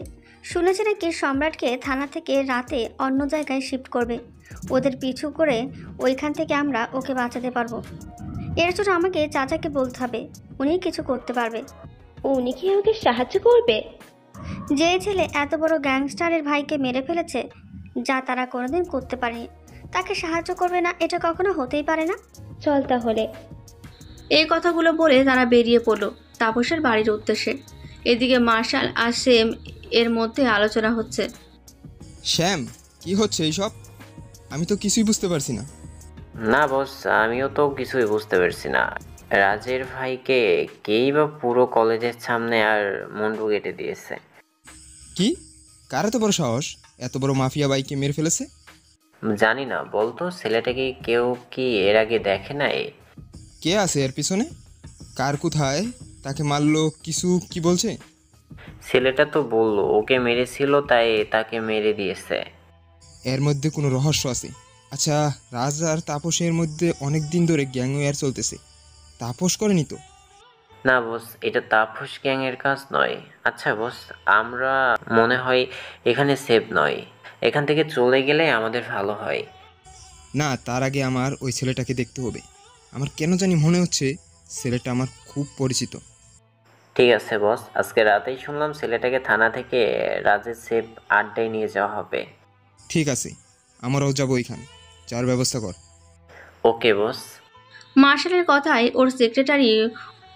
Speaker 15: শুনেছি নাকি সম্রাটকে থানা থেকে রাতে অন্য জায়গায় শিফট করবে। ওদের পিছু করে ওইখান থেকে আমরা ওকে বাঁচাতে পারবো। এর জন্য আমাকে চাচাকে বলতে হবে, উনি কিছু করতে পারবে।
Speaker 7: উনি কি আমাকে সাহায্য করবে?
Speaker 15: যে ছেলে এত বড় গ্যাংস্টারের ভাইকে মেরে ফেলেছে, যা তারা কোনোদিন করতে পারেনি, তাকে সাহায্য করবে না, এটা কখনো হতেই পারে না।
Speaker 7: চল তাহলে।
Speaker 2: এই কথাগুলো বলে তারা বেরিয়ে পড়লো তাপসের বাড়ির উদ্দেশ্যে। এদিকে মার্শাল আর সেম এর মধ্যে আলোচনা হচ্ছে।
Speaker 17: শ্যাম, কি হচ্ছে এইসব? আমি তো কিছুই বুঝতে পারছি না।
Speaker 16: না বস, আমিও তো কিছুই বুঝতে পারছি না। রাজের ভাইকে কেই বা পুরো কলেজের সামনে আর মুন্ডু কেটে দিয়েছে।
Speaker 17: কি? কার এত বড় সাহস এত বড় মাফিয়া বাইকে মেরে ফেলেছে?
Speaker 16: জানি না, বলতো ছেলেটাকে কেউ কি এর আগে দেখে নাই?
Speaker 17: কে আছে এর পিছনে? কার কোথায় তাকে মারলো, কিছু কি বলছে?
Speaker 16: ছেলেটা তো বললো ওকে মেরেছিল, তাই তাকে মেরে দিয়েছে।
Speaker 17: এর মধ্যে কোনো রহস্য আছে। আচ্ছা, রাজ আর তাপসের মধ্যে অনেক দিন ধরে গ্যাংওয়ার চলতেছে, তাপস করেনি তো?
Speaker 16: না বস, এটা তাপস গ্যাংয়ের কাজ নয়। আচ্ছা বস, আমরা মনে হয় এখানে সেফ নয়, এখান থেকে চলে গেলে আমাদের ভালো হয়।
Speaker 17: না, তার আগে আমার ওই ছেলেটাকে দেখতে হবে। আমার কেন জানি মনে হচ্ছে ছেলেটা আমার খুব পরিচিত।
Speaker 16: ঠিক আছে বস, আজকে রাতেই শুনলাম ছেলেটাকে থানা থেকে রাজের সেফ আড্ডায় নিয়ে যাওয়া হবে।
Speaker 17: ঠিক আছে, আমরাও যাবো ওইখানে, যার ব্যবস্থা কর।
Speaker 16: ওকে বস।
Speaker 2: মার্শালের কথায় ওর সেক্রেটারি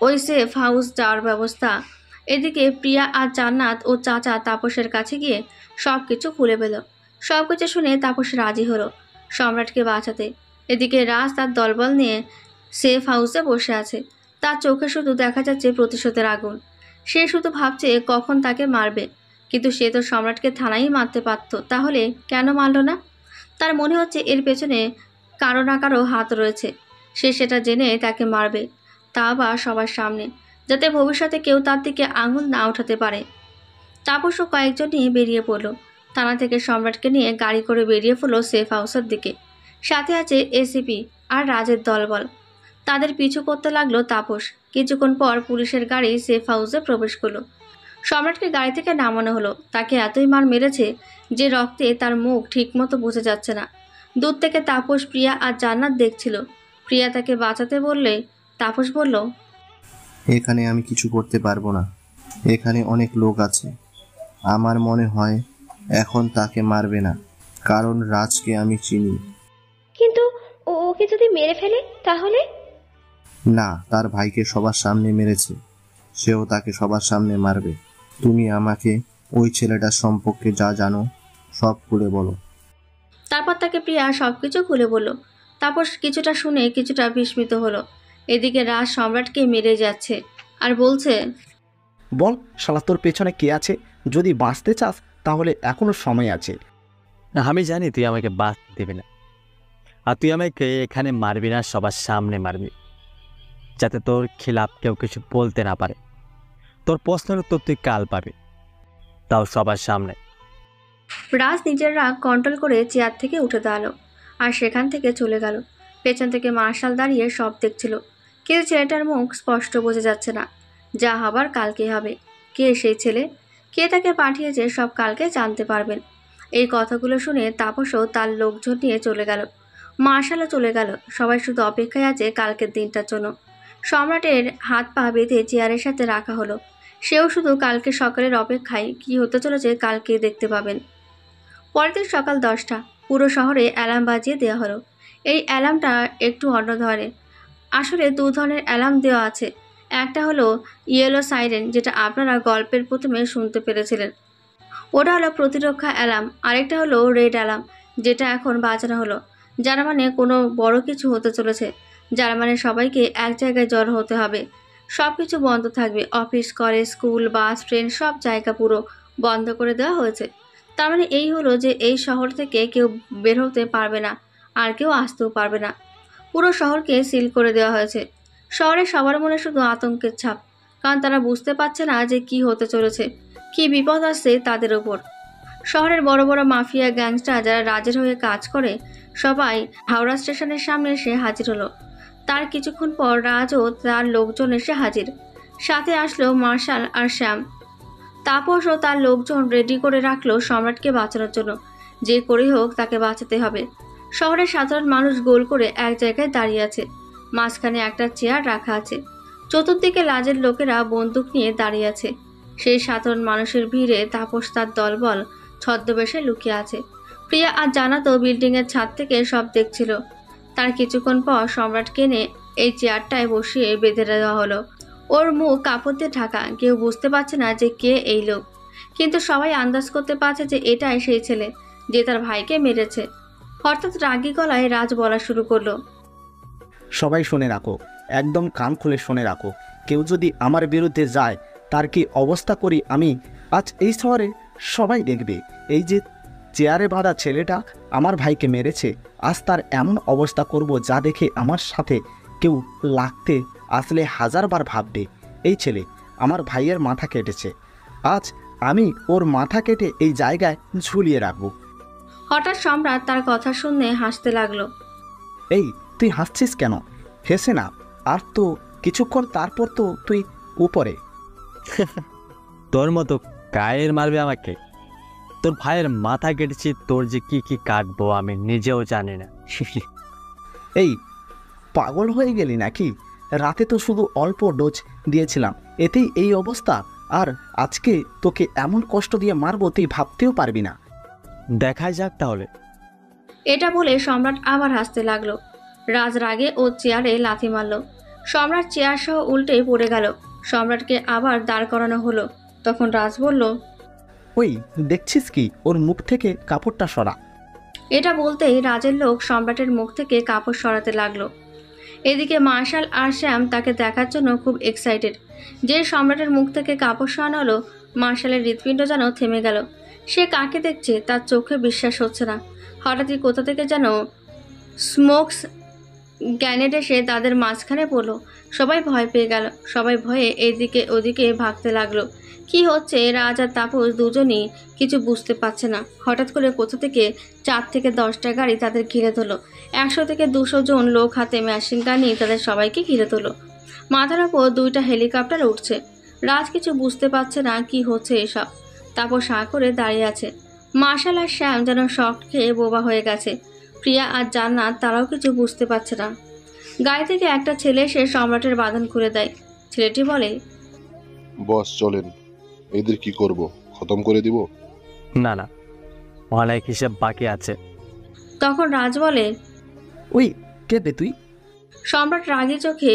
Speaker 2: ওই সেফ হাউস যাওয়ার ব্যবস্থা। এদিকে প্রিয়া আর জান্নাত ও চাচা তাপসের কাছে গিয়ে সব কিছু খুলে পেল। সব কিছু শুনে তাপস রাজি হলো সম্রাটকে বাঁচাতে। এদিকে রাজ তার দলবল নিয়ে সেফ হাউসে বসে আছে। তার চোখে শুধু দেখা যাচ্ছে প্রতিশোধের আগুন। সে শুধু ভাবছে কখন তাকে মারবে, কিন্তু সে তো সম্রাটকে থানায় মারতে পারত, তাহলে কেন মারল না? তার মনে হচ্ছে এর পেছনে কারো না কারো হাত রয়েছে। সে সেটা জেনে তাকে মারবে, তা আবার সবার সামনে, যাতে ভবিষ্যতে কেউ তার দিকে আঙুল না উঠাতে পারে। তাপসও কয়েকজন নিয়ে বেরিয়ে পড়ল। থানা থেকে সম্রাটকে নিয়ে গাড়ি করে বেরিয়ে পড়ল সেফ হাউসের দিকে। সাথে আছে এসিপি আর রাজের দলবল। তাদের পিছু করতে লাগলো তাপস। কিছুক্ষণ পর পুলিশের গাড়ি সেফ হাউসে প্রবেশ করলো। সম্রাটকে গাড়ি থেকে নামানো হলো। তাকে এতই মার মেরেছে যে রক্তে তার মুখ ঠিকমতো বোঝা যাচ্ছে না। দূর থেকে তাপস, প্রিয়া আর জান্নাত দেখছিল। প্রিয়া তাকে বাঁচাতে বললে তাপস বলল,
Speaker 13: এখানে আমি কিছু করতে পারবো না, এখানে অনেক লোক আছে। আমার মনে হয় এখন তাকে মারবে না, কারণ রাজকে আমি চিনি।
Speaker 7: কিন্তু ওকে যদি মেরে ফেলে তাহলে?
Speaker 13: না, তার ভাইকে সবার সামনে মেরেছে, সেও তাকে সবার সামনে মারবে। তুমি আমাকে ওই ছেলেটার সম্পর্কে যা জানো সব খুলে বলো।
Speaker 2: তারপর তাকে প্রিয়া সবকিছু খুলে বলল। তাপস কিছুটা শুনে কিছুটা বিস্মিত হলো। এদিকে রাজ সম্রাটকে মেরে যাচ্ছে আর বলছে,
Speaker 6: বল শালা, তোর পেছনে কে আছে? যদি বাঁচতে চাস তাহলে এখনো সময় আছে।
Speaker 1: আমি জানি তুই আমাকে বাঁচতে দেবে না, আর তুই আমাকে এখানে মারবি না, সবার সামনে মারবি, যাতে তোর খিলাফ কেউ কিছু বলতে না পারে। তোর প্রশ্নের উত্তর তুই কাল পাবি, তাও সবার সামনে।
Speaker 2: রাজ নিজের রাগ কন্ট্রোল করে চেয়ার থেকে উঠে দাঁড়ালো আর সেখান থেকে চলে গেল। পেছন থেকে মার্শাল দাঁড়িয়ে সব দেখছিল, কিন্তু ছেলেটার মুখ স্পষ্ট বোঝা যাচ্ছে না। যা হবার কালকে হবে। কে সেই ছেলে, কে তাকে পাঠিয়েছে, সব কালকে জানতে পারবেন। এই কথাগুলো শুনে তাপসও তার লোকজন নিয়ে চলে গেল। মার্শালও চলে গেল। সবাই শুধু অপেক্ষায় আছে কালকের দিনটার জন্য। সম্রাটের হাত পা বেঁধে চেয়ারের সাথে রাখা হলো। সেও শুধু কালকে সকালের অপেক্ষায় কি হতে চলেছে কালকে দেখতে পাবেন। পরের দিন সকাল 10টা, পুরো শহরে অ্যালার্ম বাজিয়ে দেওয়া হলো। এই অ্যালার্মটা একটু অন্য ধরনের। আসলে 2 ধরনের অ্যালার্ম দেওয়া আছে। একটা হলো ইয়েলো সাইরেন, যেটা আপনারা গল্পের প্রথমে শুনতে পেরেছিলেন, ওটা হলো প্রতিরক্ষা অ্যালার্ম। আরেকটা হলো রেড অ্যালার্ম, যেটা এখন বাজানো হলো, যার মানে কোনো বড় কিছু হতে চলেছে, যার মানে সবাইকে এক জায়গায় জড়ো হতে হবে, সব কিছু বন্ধ থাকবে, অফিস, কলেজ, স্কুল, বাস, ট্রেন সব জায়গা পুরো বন্ধ করে দেওয়া হয়েছে। তার মানে এই হলো যে এই শহর থেকে কেউ বের হতে পারবে না, আর কেউ আসতেও পারবে না। পুরো শহরকে সিল করে দেওয়া হয়েছে। শহরে সবার মনে শুধু আতঙ্কের ছাপ, কারণ তারা বুঝতে পারছে না যে কি হতে চলেছে, কি বিপদ আসছে তাদের ওপর। শহরের বড় বড় মাফিয়া, গ্যাংস্টার যারা রাজের হয়ে কাজ করে, সবাই হাওড়া স্টেশনের সামনে এসে হাজির হলো। তার কিছুক্ষণ পর রাজও তার লোকজন এসে হাজির। সাথে আসলো মার্শাল আর শ্যাম। তাপস ও তার লোকজন রেডি করে রাখলো সম্রাটকে বাঁচানোর জন্য। যে করেই হোক তাকে বাঁচাতে হবে। শহরের সাধারণ মানুষ গোল করে এক জায়গায় দাঁড়িয়ে আছে। মাঝখানে একটা চেয়ার রাখা আছে। চতুর্দিকে লাজের লোকেরা বন্দুক নিয়ে দাঁড়িয়ে আছে। সেই সাধারণ মানুষের ভিড়ে তাপস তার দলবল ছদ্মবেশে লুকিয়ে আছে। প্রিয়া আর জানাতো বিল্ডিংয়ের ছাদ থেকে সব দেখছিল। তার কিছুক্ষণ পর সম্রাটকে এনে এই চেয়ারটায় বসিয়ে বেঁধে দেওয়া হলো। ওর মুখ কাপড় দিয়ে ঢাকা, কেউ বুঝতে পারছে না যে কে এই লোক, কিন্তু সবাই আন্দাজ করতে পারছে যে এটাই সেই ছেলে যে তার ভাইকে মেরেছে। হঠাৎ রাগী গলায় রাজ বলা শুরু করলো,
Speaker 6: সবাই শুনে রাখো, একদম কান খুলে শুনে রাখো, কেউ যদি আমার বিরুদ্ধে যায় তার কি অবস্থা করি আমি আজ এই শহরে সবাই দেখবে। এই যে চেয়ারে বাঁধা ছেলেটা আমার ভাইকে মেরেছে, আজ তার এমন অবস্থা করব যা দেখে আমার সাথে কেউ লাগতে আসলে 1000 বার ভাববে এই ছেলে আমার ভাইয়ের মাথা কেটেছে, আজ আমি ওর মাথা কেটে এই জায়গায় ঝুলিয়ে রাখবো।
Speaker 2: হঠাৎ সম্রাট তার কথা শুনে হাসতে লাগলো।
Speaker 6: এই তুই হাসছিস কেন? হেসে না, আর তো কিছুক্ষণ তারপর তো তুই উপরে।
Speaker 1: তোর মতো গায়ের মারবে আমাকে? তোর ভাইয়ের মাথা কেটেছি, তোর যে কি কি কাটবো আমি নিজেও জানি না।
Speaker 6: এই পাগল হয়ে গেলি নাকি? রাতে তো শুধু অল্প ডোজ দিয়েছিলাম, এতেই এই অবস্থা, আর আজকে তোকে এমন কষ্ট দিয়ে মারবো তুই ভাবতেও পারবি না।
Speaker 1: দেখাই যাক তাহলে।
Speaker 2: এটা বলে সম্রাট আবার হাসতে লাগলো। রাজ রাগে ও চেয়ারে লাথি মারল। সম্রাট চেয়ার সহ উল্টে পড়ে গেল। সম্রাটকে আবার দাঁড় করানো হলো। তখন রাজ বলল,
Speaker 6: ওই দেখছিস কি, ওর মুখ থেকে কাপড়টা সরা।
Speaker 2: এটা বলতেই রাজের লোক সম্রাটের মুখ থেকে কাপড় সরাতে লাগলো। এদিকে মার্শাল আর শ্যাম তাকে দেখার জন্য খুব এক্সাইটেড। যে সম্রাটের মুখ থেকে কাপড় সরানো হলো, মার্শালের হৃৎপিণ্ড যেন থেমে গেল। সে কাকে দেখছে তার চোখে বিশ্বাস হচ্ছে না। হঠাৎই কোথা থেকে যেন স্মোকস গ্যানেড এসে তাদের মাঝখানে পড়লো। সবাই ভয় পেয়ে গেল। সবাই ভয়ে এদিকে ওদিকে ভাগতে লাগলো। কি হচ্ছে রাজ আর তাপস দুজনই কিছু বুঝতে পারছে না। হঠাৎ করে কোথা থেকে 4 থেকে 10টা গাড়ি তাদের ঘিরে ধরলো। 100 থেকে 200 জন লোক হাতে মেশিন গান নিয়ে তাদের সবাইকে ঘিরে ধরলো। মাথার ওপর 2টা হেলিকপ্টার উঠছে। রাজ কিছু বুঝতে পারছে না কি হচ্ছে এসব। তাপস হাঁ করে দাঁড়িয়ে আছে। মার্শাল আর শ্যাম যেন শক খেয়ে বোবা হয়ে গেছে। প্রিয়া আর জান্নাত তারাও কিছু বুঝতে পারছে না। গাড়ি থেকে একটা ছেলে এসে সম্রাটের বাঁধন খুলে দেয়। ছেলেটি বলে,
Speaker 19: বস চলেন, এদের কি করব, খতম করে দিব?
Speaker 1: না না, অনেক হিসেব বাকি আছে।
Speaker 2: তখন রাজ বলে,
Speaker 6: ওই কে রে তুই?
Speaker 2: সম্রাট রাগী চোখে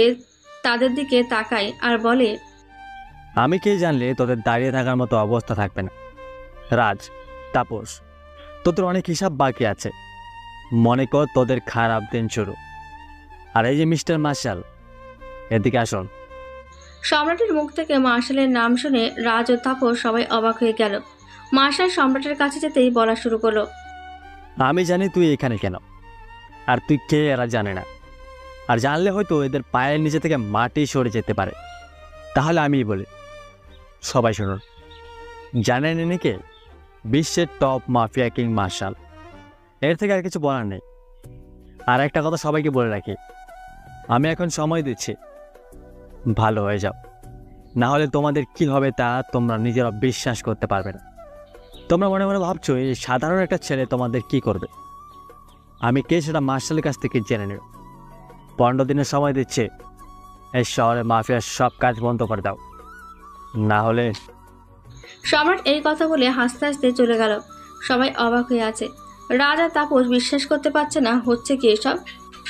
Speaker 2: তাদের দিকে তাকায় আর বলে,
Speaker 1: আমি কে জানলে তোদের দাঁড়িয়ে থাকার মতো অবস্থা থাকবে না। রাজ, তাপস, তোদের অনেক হিসাব বাকি আছে। মনে কর তোদের খারাপ দিন শুরু। আর এই যে মিস্টার মার্শাল, এদিকে আসুন।
Speaker 2: সম্রাটের মুখ থেকে মার্শালের নাম শুনে রাজ ও তাপস সবাই অবাক হয়ে গেল। মার্শাল সম্রাটের কাছে যেতেই বলা শুরু করলো,
Speaker 1: আমি জানি তুই এখানে কেন, আর তুই কে এরা জানে না। আর জানলে হয়তো এদের পায়ের নিচে থেকে মাটি সরে যেতে পারে। তাহলে আমিই বলি, সবাই শুনুন। জানেন ইনি কে? বিশ্বের টপ মাফিয়া কিং মার্শাল। এর থেকে আর কিছু বলার নেই। আর একটা কথা সবাইকে বলে রাখি, আমি এখন সময় দিচ্ছি, ভালো হয়ে যাও, না হলে তোমাদের কি হবে তা তোমরা নিজেরা বিশ্বাস করতে পারবে না। তোমরা মনে মনে ভাবছো এই সাধারণ একটা ছেলে তোমাদের কি করবে। আমি কে সেটা মার্শালের কাছ থেকে জেনে নেব। 15 দিনের সময় দিচ্ছে। এই শহরে মাফিয়ার সব কাজ বন্ধ করে দাও, না হলে।
Speaker 2: সম্রাট এই কথা বলে হাসতে হাসতে চলে গেল। সবাই অবাক হয়ে আছে। রাজ আর তাপস বিশ্বাস করতে পারছে না হচ্ছে কি এসব।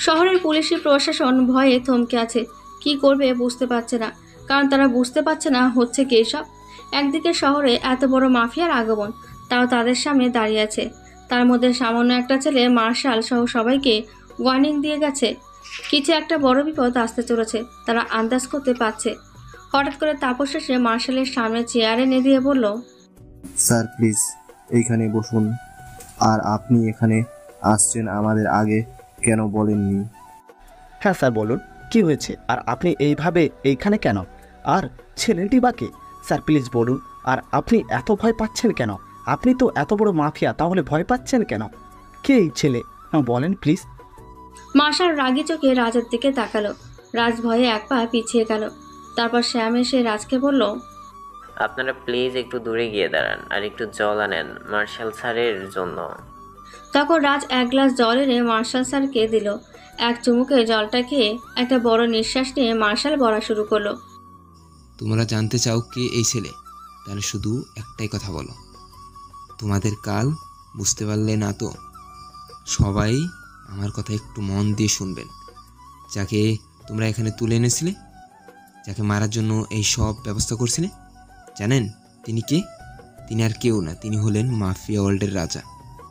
Speaker 2: শহরের পুলিশি প্রশাসন ভয়ে থমকে আছে, কি করবে বুঝতে পারছে না, কারণ তারা বুঝতে পারছে না হচ্ছে কি এসব। একদিকে শহরে এত বড় মাফিয়ার আগমন, তাও তাদের সামনে দাঁড়িয়ে আছে। তার মধ্যে সামান্য একটা ছেলে মার্শাল সহ সবাইকে ওয়ার্নিং দিয়ে গেছে কিছু একটা বড় বিপদ আসতে চলেছে। তারা আন্দাজ করতে পারছে। হঠাৎ করে তাপস এসে মার্শালের সামনে চেয়ারে এনে দিয়ে বলল,
Speaker 13: স্যার প্লিজ এইখানে বসুন। আর আপনি এখানে আসছেন আমাদের আগে কেন বলেননি?
Speaker 6: হ্যাঁ স্যার বলুন, কি হয়েছে? আর আপনি এইভাবে এইখানে কেন? আর ছেলেটি বাকে স্যার প্লিজ বলুন। আর আপনি এত ভয় পাচ্ছেন কেন? আপনি তো এত বড় মাফিয়া, তাহলে ভয় পাচ্ছেন কেন? কে এই ছেলে বলেন প্লিজ।
Speaker 2: মার্শাল রাগী চোখে রাজের দিকে তাকালো। রাজ ভয়ে এক পা পিছিয়ে গেল। তারপর শ্যাম এসে রাজকে বলল,
Speaker 16: আপনারা প্লিজ একটু দূরে গিয়ে দাঁড়ান আর একটু জল আনেন মার্শাল স্যারের জন্য।
Speaker 2: তখন রাজ এক গ্লাস জল এনে মার্শাল স্যারকে দিল। এক চুমুকে জলটা খেয়ে একটা বড় নিঃশ্বাস নিয়ে মার্শাল বলা শুরু করলো,
Speaker 17: তোমরা জানতে চাও কে এই ছেলে? তাহলে শুধু একটাই কথা বলো, তোমাদের কাল বুঝতে পারলে না তো? সবাই আমার কথা একটু মন দিয়ে শুনবেন। যাকে তোমরা এখানে তুলে এনেছিলে, যাকে মারার জন্য এই সব ব্যবস্থা করছিলে, জানেন তিনি কে? তিনি আর কেউ না, তিনি হলেন মাফিয়া ওয়ার্ল্ডের রাজা,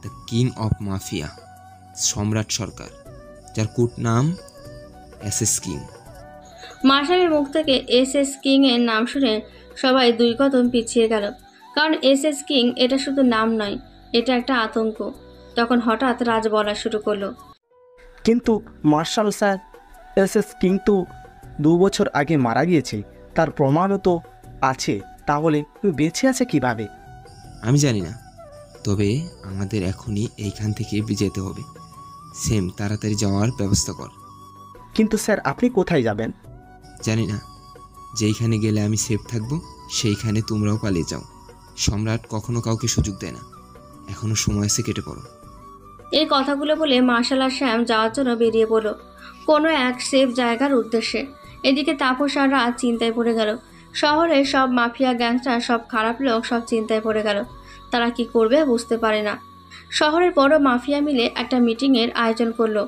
Speaker 17: দ্য কিং অফ মাফিয়া, সম্রাট সরকার, যার কোড নাম এসএস কিং।
Speaker 2: মার্শালের মুখ থেকে এসএস কিং এর নাম শুনে সবাই দুই কদম পিছিয়ে গেল। কারণ এসএস কিং এটা শুধু নাম নয়, এটা একটা আতঙ্ক। তখন হঠাৎ রাজ বলা শুরু করলো,
Speaker 6: কিন্তু মার্শাল স্যার, এসএস কিং তো 2 বছর আগে মারা গিয়েছে, তার প্রমাণও তো আছে, তাহলে বেঁচে আছে কিভাবে?
Speaker 17: আমি জানি না, তবে আমাদের এখনই এইখান থেকে যেতে হবে। সেম তাড়াতাড়ি যাওয়ার ব্যবস্থা কর।
Speaker 6: কিন্তু স্যার আপনি কোথায় যাবেন?
Speaker 17: জানি না, যেইখানে গেলে আমি সেফ থাকবো সেইখানে তোমরাও পালিয়ে যাও। সম্রাট কখনো কাউকে সুযোগ দেয় না, এখনো সময় আছে, কেটে পড়ো।
Speaker 2: এই কথাগুলো বলে মার্শাল আর শ্যাম যাওয়ার জন্য বেরিয়ে পড়ল কোনো এক সেফ জায়গার উদ্দেশ্যে। এদিকে তাপস আর রাজ চিন্তায় পড়ে গেল। শহরের সব মাফিয়া গ্যাংস্টার, সব খারাপ লোক সব চিন্তায় পড়ে গেল। তারা কি করবে বুঝতে পারে না। শহরের বড় মাফিয়া মিলে একটা মিটিংয়ের আয়োজন করলো।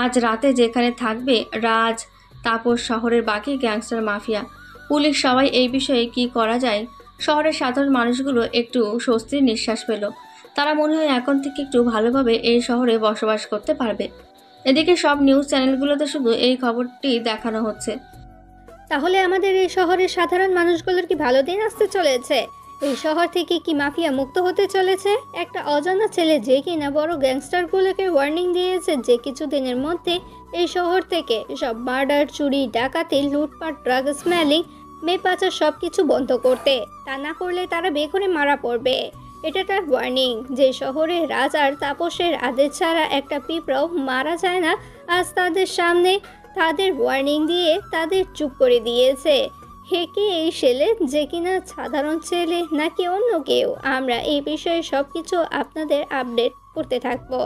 Speaker 2: আজ রাতে যেখানে থাকবে রাজ, তাপস, শহরের বাকি গ্যাংস্টার, মাফিয়া, পুলিশ, সবাই এই বিষয়ে কি করা যায়। শহরের সাধারণ মানুষগুলো একটু স্বস্তির নিঃশ্বাস পেল। তারা মনে হয় এখন থেকে একটু ভালোভাবে এই শহরে বসবাস করতে পারবে। এদিকে সব নিউজ চ্যানেলগুলোতে শুধু এই খবরটি দেখানো হচ্ছে।
Speaker 11: তাহলে আমাদের এই শহরের সাধারণ মানুষগুলোর কি ভালো দিন আসতে চলেছে? এই শহর থেকে কি মাফিয়া মুক্ত হতে চলেছে? একটা অজানা ছেলে যে কিনা বড় গ্যাংস্টারগুলোকে ওয়ার্নিং দিয়েছে যে কিছুদিনের মধ্যে এই শহর থেকে সব মার্ডার, চুরি, ডাকাতি, লুটপাট, ড্রাগ স্মেলিং, মেয়ে পাচার সব কিছু বন্ধ করতে। তা না করলে তারা বেঘরে মারা পড়বে। এটা তার ওয়ার্নিং। যে শহরে রাজ আর তাপসের আদেশ ছাড়া একটা পিঁপড়াও মারা যায় না, আজ তাদের সামনে তাদের ওয়ার্নিং দিয়ে তাদের চুপ করে দিয়েছে। হে কি এই ছেলে, যে কিনা সাধারণ ছেলে নাকি অন্য কেউ? আমরা এই বিষয়ে সব কিছু আপনাদের আপডেট করতে থাকবো।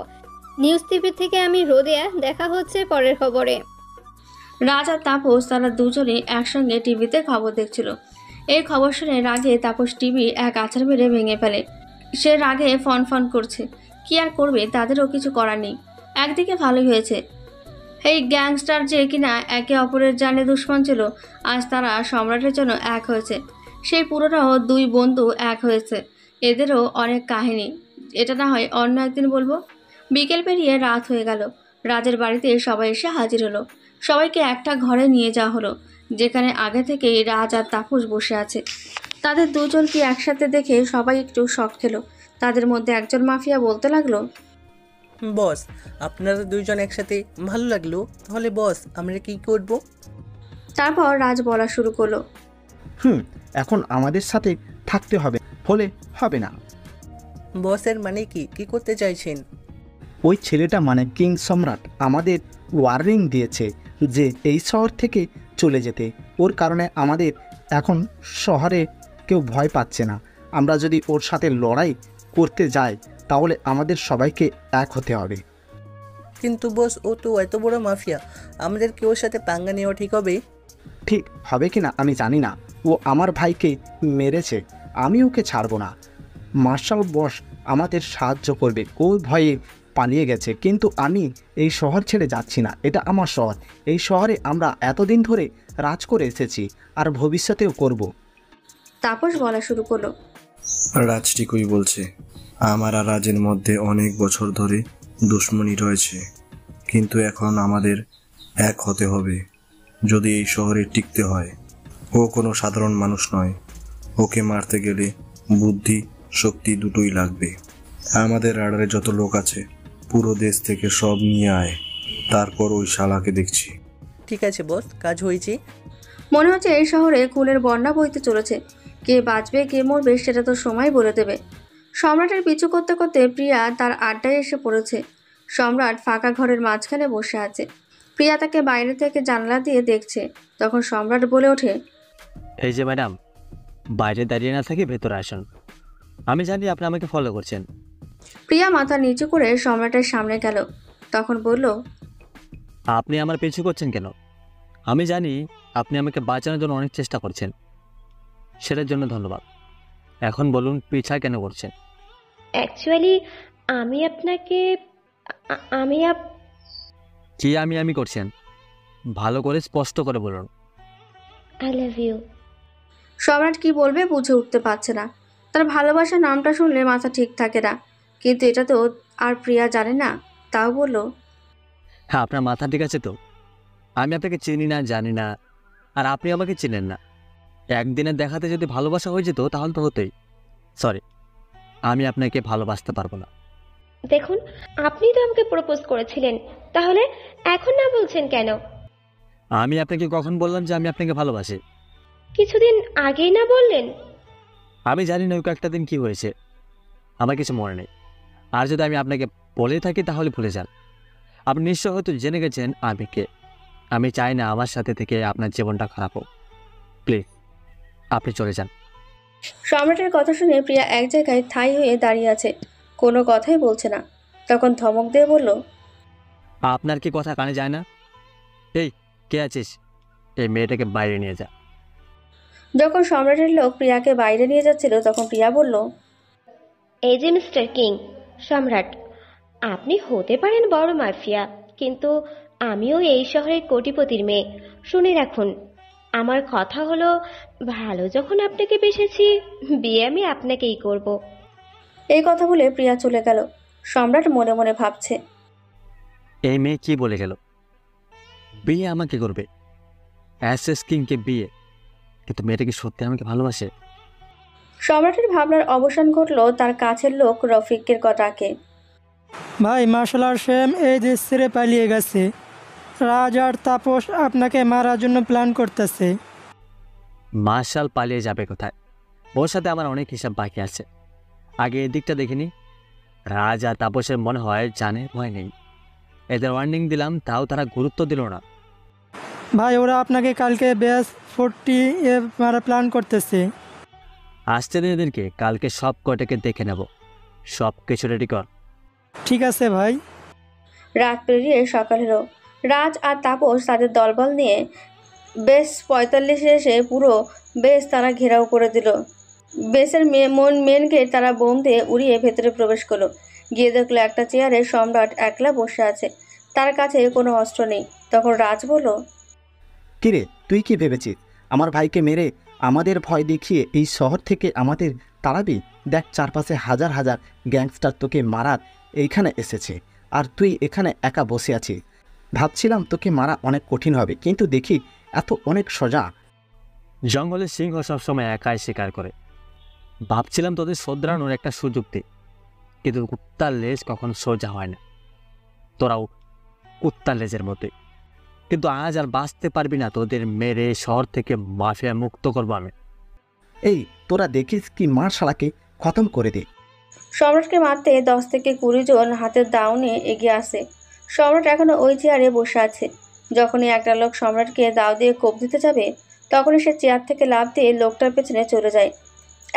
Speaker 11: নিউজ টিভি থেকে আমি রোদেয়া, দেখা হচ্ছে পরের খবরে।
Speaker 2: রাজ আর তাপস তারা দুজনে একসঙ্গে টিভিতে খবর দেখছিল। এই খবর শুনে রাগে তাপস টিভি এক আছাড় মেরে ভেঙে ফেলে। সে রাগে ফন করছে। কি আর করবে, তাদেরও কিছু করার নেই। একদিকে ভালোই হয়েছে, এই গ্যাংস্টার যে কিনা একে অপরের জানে দুশ্মন ছিল, আজ তারা সম্রাটের জন্য এক হয়েছে। সেই পুরনো 2 বন্ধু এক হয়েছে। এদেরও অনেক কাহিনী, এটা না হয় অন্য একদিন বলবো। বিকেল পেরিয়ে রাত হয়ে গেল। রাজের বাড়িতে সবাই এসে হাজির হলো। সবাইকে একটা ঘরে নিয়ে যাওয়া হলো, যেখানে আগে থেকেই রাজ আর তাপস বসে আছে। তাদের দুজনকে একসাথে দেখে সবাই একটু শক খেলো। তাদের মধ্যে একজন মাফিয়া বলতে লাগলো,
Speaker 20: বস আপনারা দুইজন একসাথে ভালো লাগলো, তাহলে বস আমরা কি করব?
Speaker 2: তারপর রাজ বলা শুরু করলো,
Speaker 6: এখন আমাদের সাথে থাকতে হবে, হলে হবে না।
Speaker 20: বসের মানে কি করতে চাইছেন?
Speaker 6: ওই ছেলেটা মানে কিং সম্রাট আমাদের ওয়ার্নিং দিয়েছে যে এই শহর থেকে চলে যেতে। ওর কারণে আমাদের এখন শহরে কেউ ভয় পাচ্ছে না। আমরা যদি ওর সাথে লড়াই করতে যাই তাহলে আমাদের সবাইকে এক হতে হবে।
Speaker 20: কিন্তু বস ও তো এত বড় মাফিয়া, আমাদের কি ওর সাথে পাঙ্গা নেওয়া ঠিক হবে?
Speaker 6: ঠিক হবে কি না আমি জানি না। ও আমার ভাইকে মেরেছে, আমি ওকে ছাড়বো না। মার্শাল বস আমাদের সাহায্য করবে, ও ভয়ে পালিয়ে গেছে, কিন্তু আমি এই শহর ছেড়ে যাচ্ছি না। এটা আমার শহর, এই শহরে আমরা এতদিন ধরে রাজ করে এসেছি আর ভবিষ্যতেও করব।
Speaker 2: তাপস বলা শুরু করলো।
Speaker 13: রাজ ঠিকই বলছে, আমার আর রাজের মধ্যে অনেক বছর ধরে দুশ্মনী রয়েছে, কিন্তু এখন আমাদের এক হতে হবে যদি এই শহরে টিকতে হয়। ও কোনো সাধারণ মানুষ নয়, ওকে মারতে গেলে বুদ্ধি শক্তি দুটোই লাগবে। আমাদের রাডারে যত লোক আছে পুরো দেশ থেকে সব নিয়ে আয়, তারপর ওই শালাকে দেখছি।
Speaker 20: ঠিক আছে বস, কাজ হয়েছে।
Speaker 2: মনে হচ্ছে এই শহরে খুনের বন্যা বইতে চলেছে। কে বাঁচবে কে মরবে সেটা তো সময় বলে দেবে। সম্রাটের পিছু করতে করতে প্রিয়া তার আড্ডায় এসে পড়েছে। সম্রাট ফাঁকা ঘরের মাঝখানে বসে আছে। প্রিয়া তাকে বাইরে থেকে জানলা দিয়ে দেখছে। তখন সম্রাট বলে ওঠে,
Speaker 1: এই যে ম্যাডাম, বাইরে দাঁড়িয়ে না থেকে ভেতরে আসুন। আমি জানি আপনি আমাকে ফলো করছেন।
Speaker 2: প্রিয়া মাথা নিচু করে সম্রাটের সামনে গেল। তখন বলল,
Speaker 1: আপনি আমার পিছু করছেন কেন? আমি জানি আপনি আমাকে বাঁচানোর জন্য অনেক চেষ্টা করছেন, সেটার জন্য ধন্যবাদ। এখন বলুন পিছা কেন করছেন?
Speaker 7: অ্যাকচুয়ালি আমি আপনাকে আমি
Speaker 1: কি আমি করছেন? ভালো করে স্পষ্ট করে বলুন।
Speaker 7: I love you.
Speaker 2: সম্রাট কি বলবে বুঝে উঠতে পারছে না। তার ভালোবাসার নামটা শুনলে মাথা ঠিক থাকে না, কিন্তু এটা তো আর প্রিয়া জানে না। তাও বলল,
Speaker 1: হ্যাঁ, আপনার মাথা ঠিক আছে তো? আমি আপনাকে চিনি না, জানি না, আর আপনি আমাকে চিনেন না। একদিনের দেখাতে যদি ভালোবাসা হয়ে যেত তাহলে তো হতোই। সরি, আমি আপনাকে ভালোবাসতে পারবো না।
Speaker 7: দেখুন, আপনি তো আমাকে প্রপোজ করেছিলেন, তাহলে এখন না বলছেন কেন?
Speaker 1: আমি আপনাকে কখন বললাম যে আমি আপনাকে ভালোবাসি?
Speaker 7: কিছুদিন আগেই না বললেন?
Speaker 1: আমি জানি না ওই কয়েকটা দিন কি হয়েছে, আমার কিছু মনে নেই। আর যদি আমি আপনাকে বলে থাকি তাহলে ভুলে যান। আপনি নিশ্চয় হয়তো জেনে গেছেন আমি কে। আমি চাই না আমার সাথে থেকে আপনার জীবনটা খারাপ হোক। প্লিজ আপনি চলে যান।
Speaker 2: সম্রাটের কথা শুনে প্রিয়া এক জায়গায় ঠাই হয়ে দাঁড়িয়ে আছে, কোনো কথাই বলছে না। তখন ধমক দিয়ে বলল,
Speaker 1: আপনার কি কথা কানে যায় না? এই কে আছিস? এই মেয়েটাকে বাইরে নিয়ে যা।
Speaker 2: যখন সম্রাটের লোক প্রিয়াকে বাইরে নিয়ে যাচ্ছিল তখন প্রিয়া বলল,
Speaker 7: এই যে মিস্টার কিং, সম্রাট, আপনি হতে পারেন বড় মাফিয়া, কিন্তু আমিও এই শহরের কোটিপতির মেয়ে। শুনে রাখুন, আমার কথা হলো, ভালো যখন আপনাকে বেসেছি, বিয়ে আমি আপনাকেই করব।
Speaker 2: এই কথা বলে প্রিয়া চলে গেল। সম্রাট মনে মনে ভাবছে,
Speaker 1: এই মেয়ে কি বলে গেল? বিয়ে আমাকে করবে, অ্যাসেস কিংকে বিয়ে? কিন্তু মেয়েটা কি সত্যি আমাকে ভালোবাসে?
Speaker 2: সম্রাটের ভাবনার অবসান ঘটল তার কাছের লোক রফিকের ডাকে।
Speaker 21: ভাই, মার্শাল আর্ট সেম এই দেশ ছেড়ে পালিয়ে গেছে। রাজ আর তাপস আপনাকে মারার জন্য প্ল্যান করতেছে।
Speaker 1: মার্শাল পালিয়ে যাবে কোথায়? ওর সাথে আমার অনেক হিসাব বাকি আছে। আগে এদিকটা দেখিনি। রাজ আর তাপসের মনে হয় জানে ভয় নেই। এদের ওয়ার্নিং দিলাম, তাও তারা গুরুত্ব দিল না।
Speaker 21: ভাই, ওরা আপনাকে কালকে ব্যাস 40 এ মারা প্ল্যান করতেছে।
Speaker 1: আসতে দিন এদেরকে, কালকে সব কটাকে দেখে নেব। সব কিছু রেডি কর।
Speaker 21: ঠিক আছে ভাই।
Speaker 2: রাত পেরিয়ে সকাল হলো। রাজ আর তাপস তাদের দলবল নিয়ে বেস 45 এসে পুরো বেস তারা ঘেরাও করে দিল। বেসের মেন গেট তারা বোম দিয়ে উড়িয়ে ভেতরে প্রবেশ করলো। গিয়ে দেখলো একটা চেয়ারে সম্রাট একলা বসে আছে, তার কাছে কোনো অস্ত্র নেই। তখন রাজ বলল,
Speaker 6: কিরে, তুই কি ভেবেছিস আমার ভাইকে মেরে আমাদের ভয় দেখিয়ে এই শহর থেকে আমাদের তাড়াবি? দেখ, চারপাশে হাজার হাজার গ্যাংস্টার তোকে মারার এইখানে এসেছে, আর তুই এখানে একা বসে আছিস। ভাবছিলাম তোকে মারা অনেক কঠিন হবে, কিন্তু দেখি এত অনেক সোজা।
Speaker 1: জঙ্গলের সিংহ সবসময় একাই শিকার করে। ভাবছিলাম তোদের শোধরানোর একটা সুযোগ দে, কিন্তু কুত্তার লেজ কখনো সোজা হয় না। তোরাও কুত্তার লেজের মতোই। কিন্তু আজ আর বাঁচতে পারবি না, তোদের মেরে শহর থেকে মাফিয়া মুক্ত করবো আমি।
Speaker 6: এই তোরা দেখিস কি, মার শালাকে খতম করে দে।
Speaker 2: সম্রাটকে মারতে 10 থেকে 20 জন হাতের দাও নিয়ে এগিয়ে আসে। সম্রাট এখনো ওই চেয়ারে বসে আছে। যখনই একটা লোক সম্রাটকে দাও দিয়ে কোপ দিতে যাবে, তখনই সে চেয়ার থেকে লাফ দিয়ে লোকটার পেছনে চলে যায়।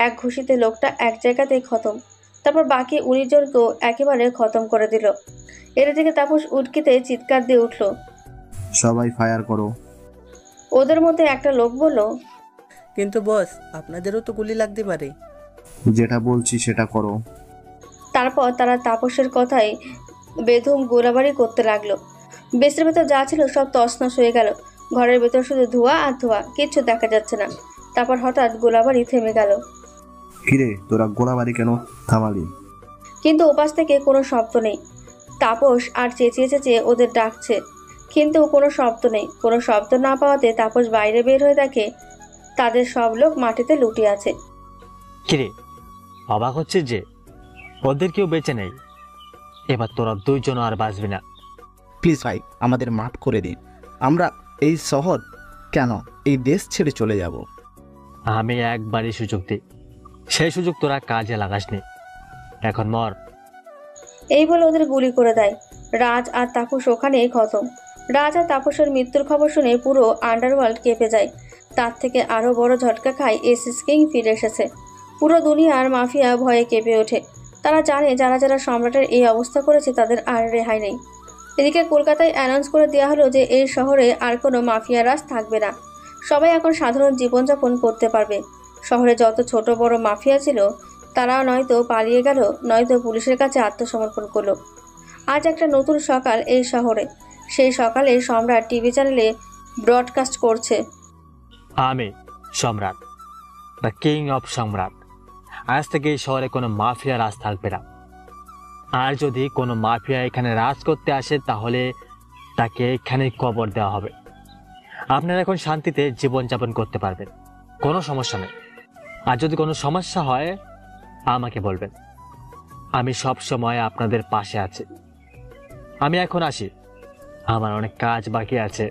Speaker 2: এক ঘুষিতে লোকটা এক জায়গাতেই খতম। তারপর বাকি 19 জনকেও একেবারে খতম করে দিল। এর দিকে তাপস উটকিতে চিৎকার দিয়ে উঠল,
Speaker 13: সবাই ফায়ার করো।
Speaker 2: ওদের মধ্যে একটা লোক বলল,
Speaker 20: কিন্তু বস আপনাদেরও তো গুলি লাগতে পারে।
Speaker 13: যেটা বলছি সেটা করো।
Speaker 2: তারপর তারা তাপসের কথাই বেধুম গোলাবাড়ি করতে লাগলো। বেসের ভেতর যা ছিল সব তছনছ হয়ে গেল। ঘরের ভেতর শুধু ধোঁয়া আর ধোঁয়া, কিচ্ছু দেখা যাচ্ছে না। তারপর হঠাৎ গোলাবাড়ি থেমে গেল।
Speaker 13: কিরে তোরা গোলাবাড়ি কেন থামালি?
Speaker 2: কিন্তু ওপাশ থেকে কোনো শব্দ নেই। তাপস আর চেঁচিয়ে চেঁচিয়ে ওদের ডাকছে, কিন্তু কোনো শব্দ নেই। কোনো শব্দ না পাওয়াতে তাপস বাইরে বের হয়ে দেখে তাদের সব লোক মাটিতে লুটিয়ে আছে।
Speaker 1: কিরে, অবাক হচ্ছে যে ওদের কেউ বেঁচে নেই। এবার তোরা দুইজন আর বাঁচবি না।
Speaker 6: প্লিজ ভাই, আমাদের মাফ করে দিন। আমরা এই শহর কেন, এই দেশ ছেড়ে চলে যাব।
Speaker 1: আমি একবারই সুযোগ দিই, সেই সুযোগ তোরা কাজে লাগাসনি। এখন মর।
Speaker 2: এই বলে ওদের গুলি করে দেয়। রাজ আর তাপস ওখানেই খতম। রাজ আর তাপসের মৃত্যুর খবর শুনে পুরো আন্ডারওয়ার্ল্ড কেঁপে যায়। তার থেকে আরও বড় ঝটকা খায় এসএস কিং ফিরে এসেছে। পুরো দুনিয়ার মাফিয়া ভয়ে কেঁপে ওঠে। তারা জানে যারা যারা সম্রাটের এই অবস্থা করেছে তাদের আর রেহাই নেই। এদিকে কলকাতায় অ্যানাউন্স করে দেওয়া হলো যে এই শহরে আর কোনো মাফিয়া রাজ থাকবে না। সবাই এখন সাধারণ জীবনযাপন করতে পারবে। শহরে যত ছোট বড় মাফিয়া ছিল তারা নয়তো পালিয়ে গেল, নয়তো পুলিশের কাছে আত্মসমর্পণ করলো। আজ একটা নতুন সকাল এই শহরে। সেই সকালে সম্রাট টিভি চ্যানেলে ব্রডকাস্ট করছে,
Speaker 1: আমি সম্রাট, দ্য কিং অফ সম্রাট। আজ থেকে এই শহরে কোনো মাফিয়া রাজ থাকবে না। আর যদি কোনো মাফিয়া এখানে রাজ করতে আসে তাহলে তাকে এখানেই কবর দেওয়া হবে। আপনারা এখন শান্তিতে জীবনযাপন করতে পারবেন, কোনো সমস্যা নেই। আর যদি কোনো সমস্যা হয় আমাকে বলবেন, আমি সব সময় আপনাদের পাশে আছি। আমি এখন আসি, আমার অনেক কাজ বাকি আছে।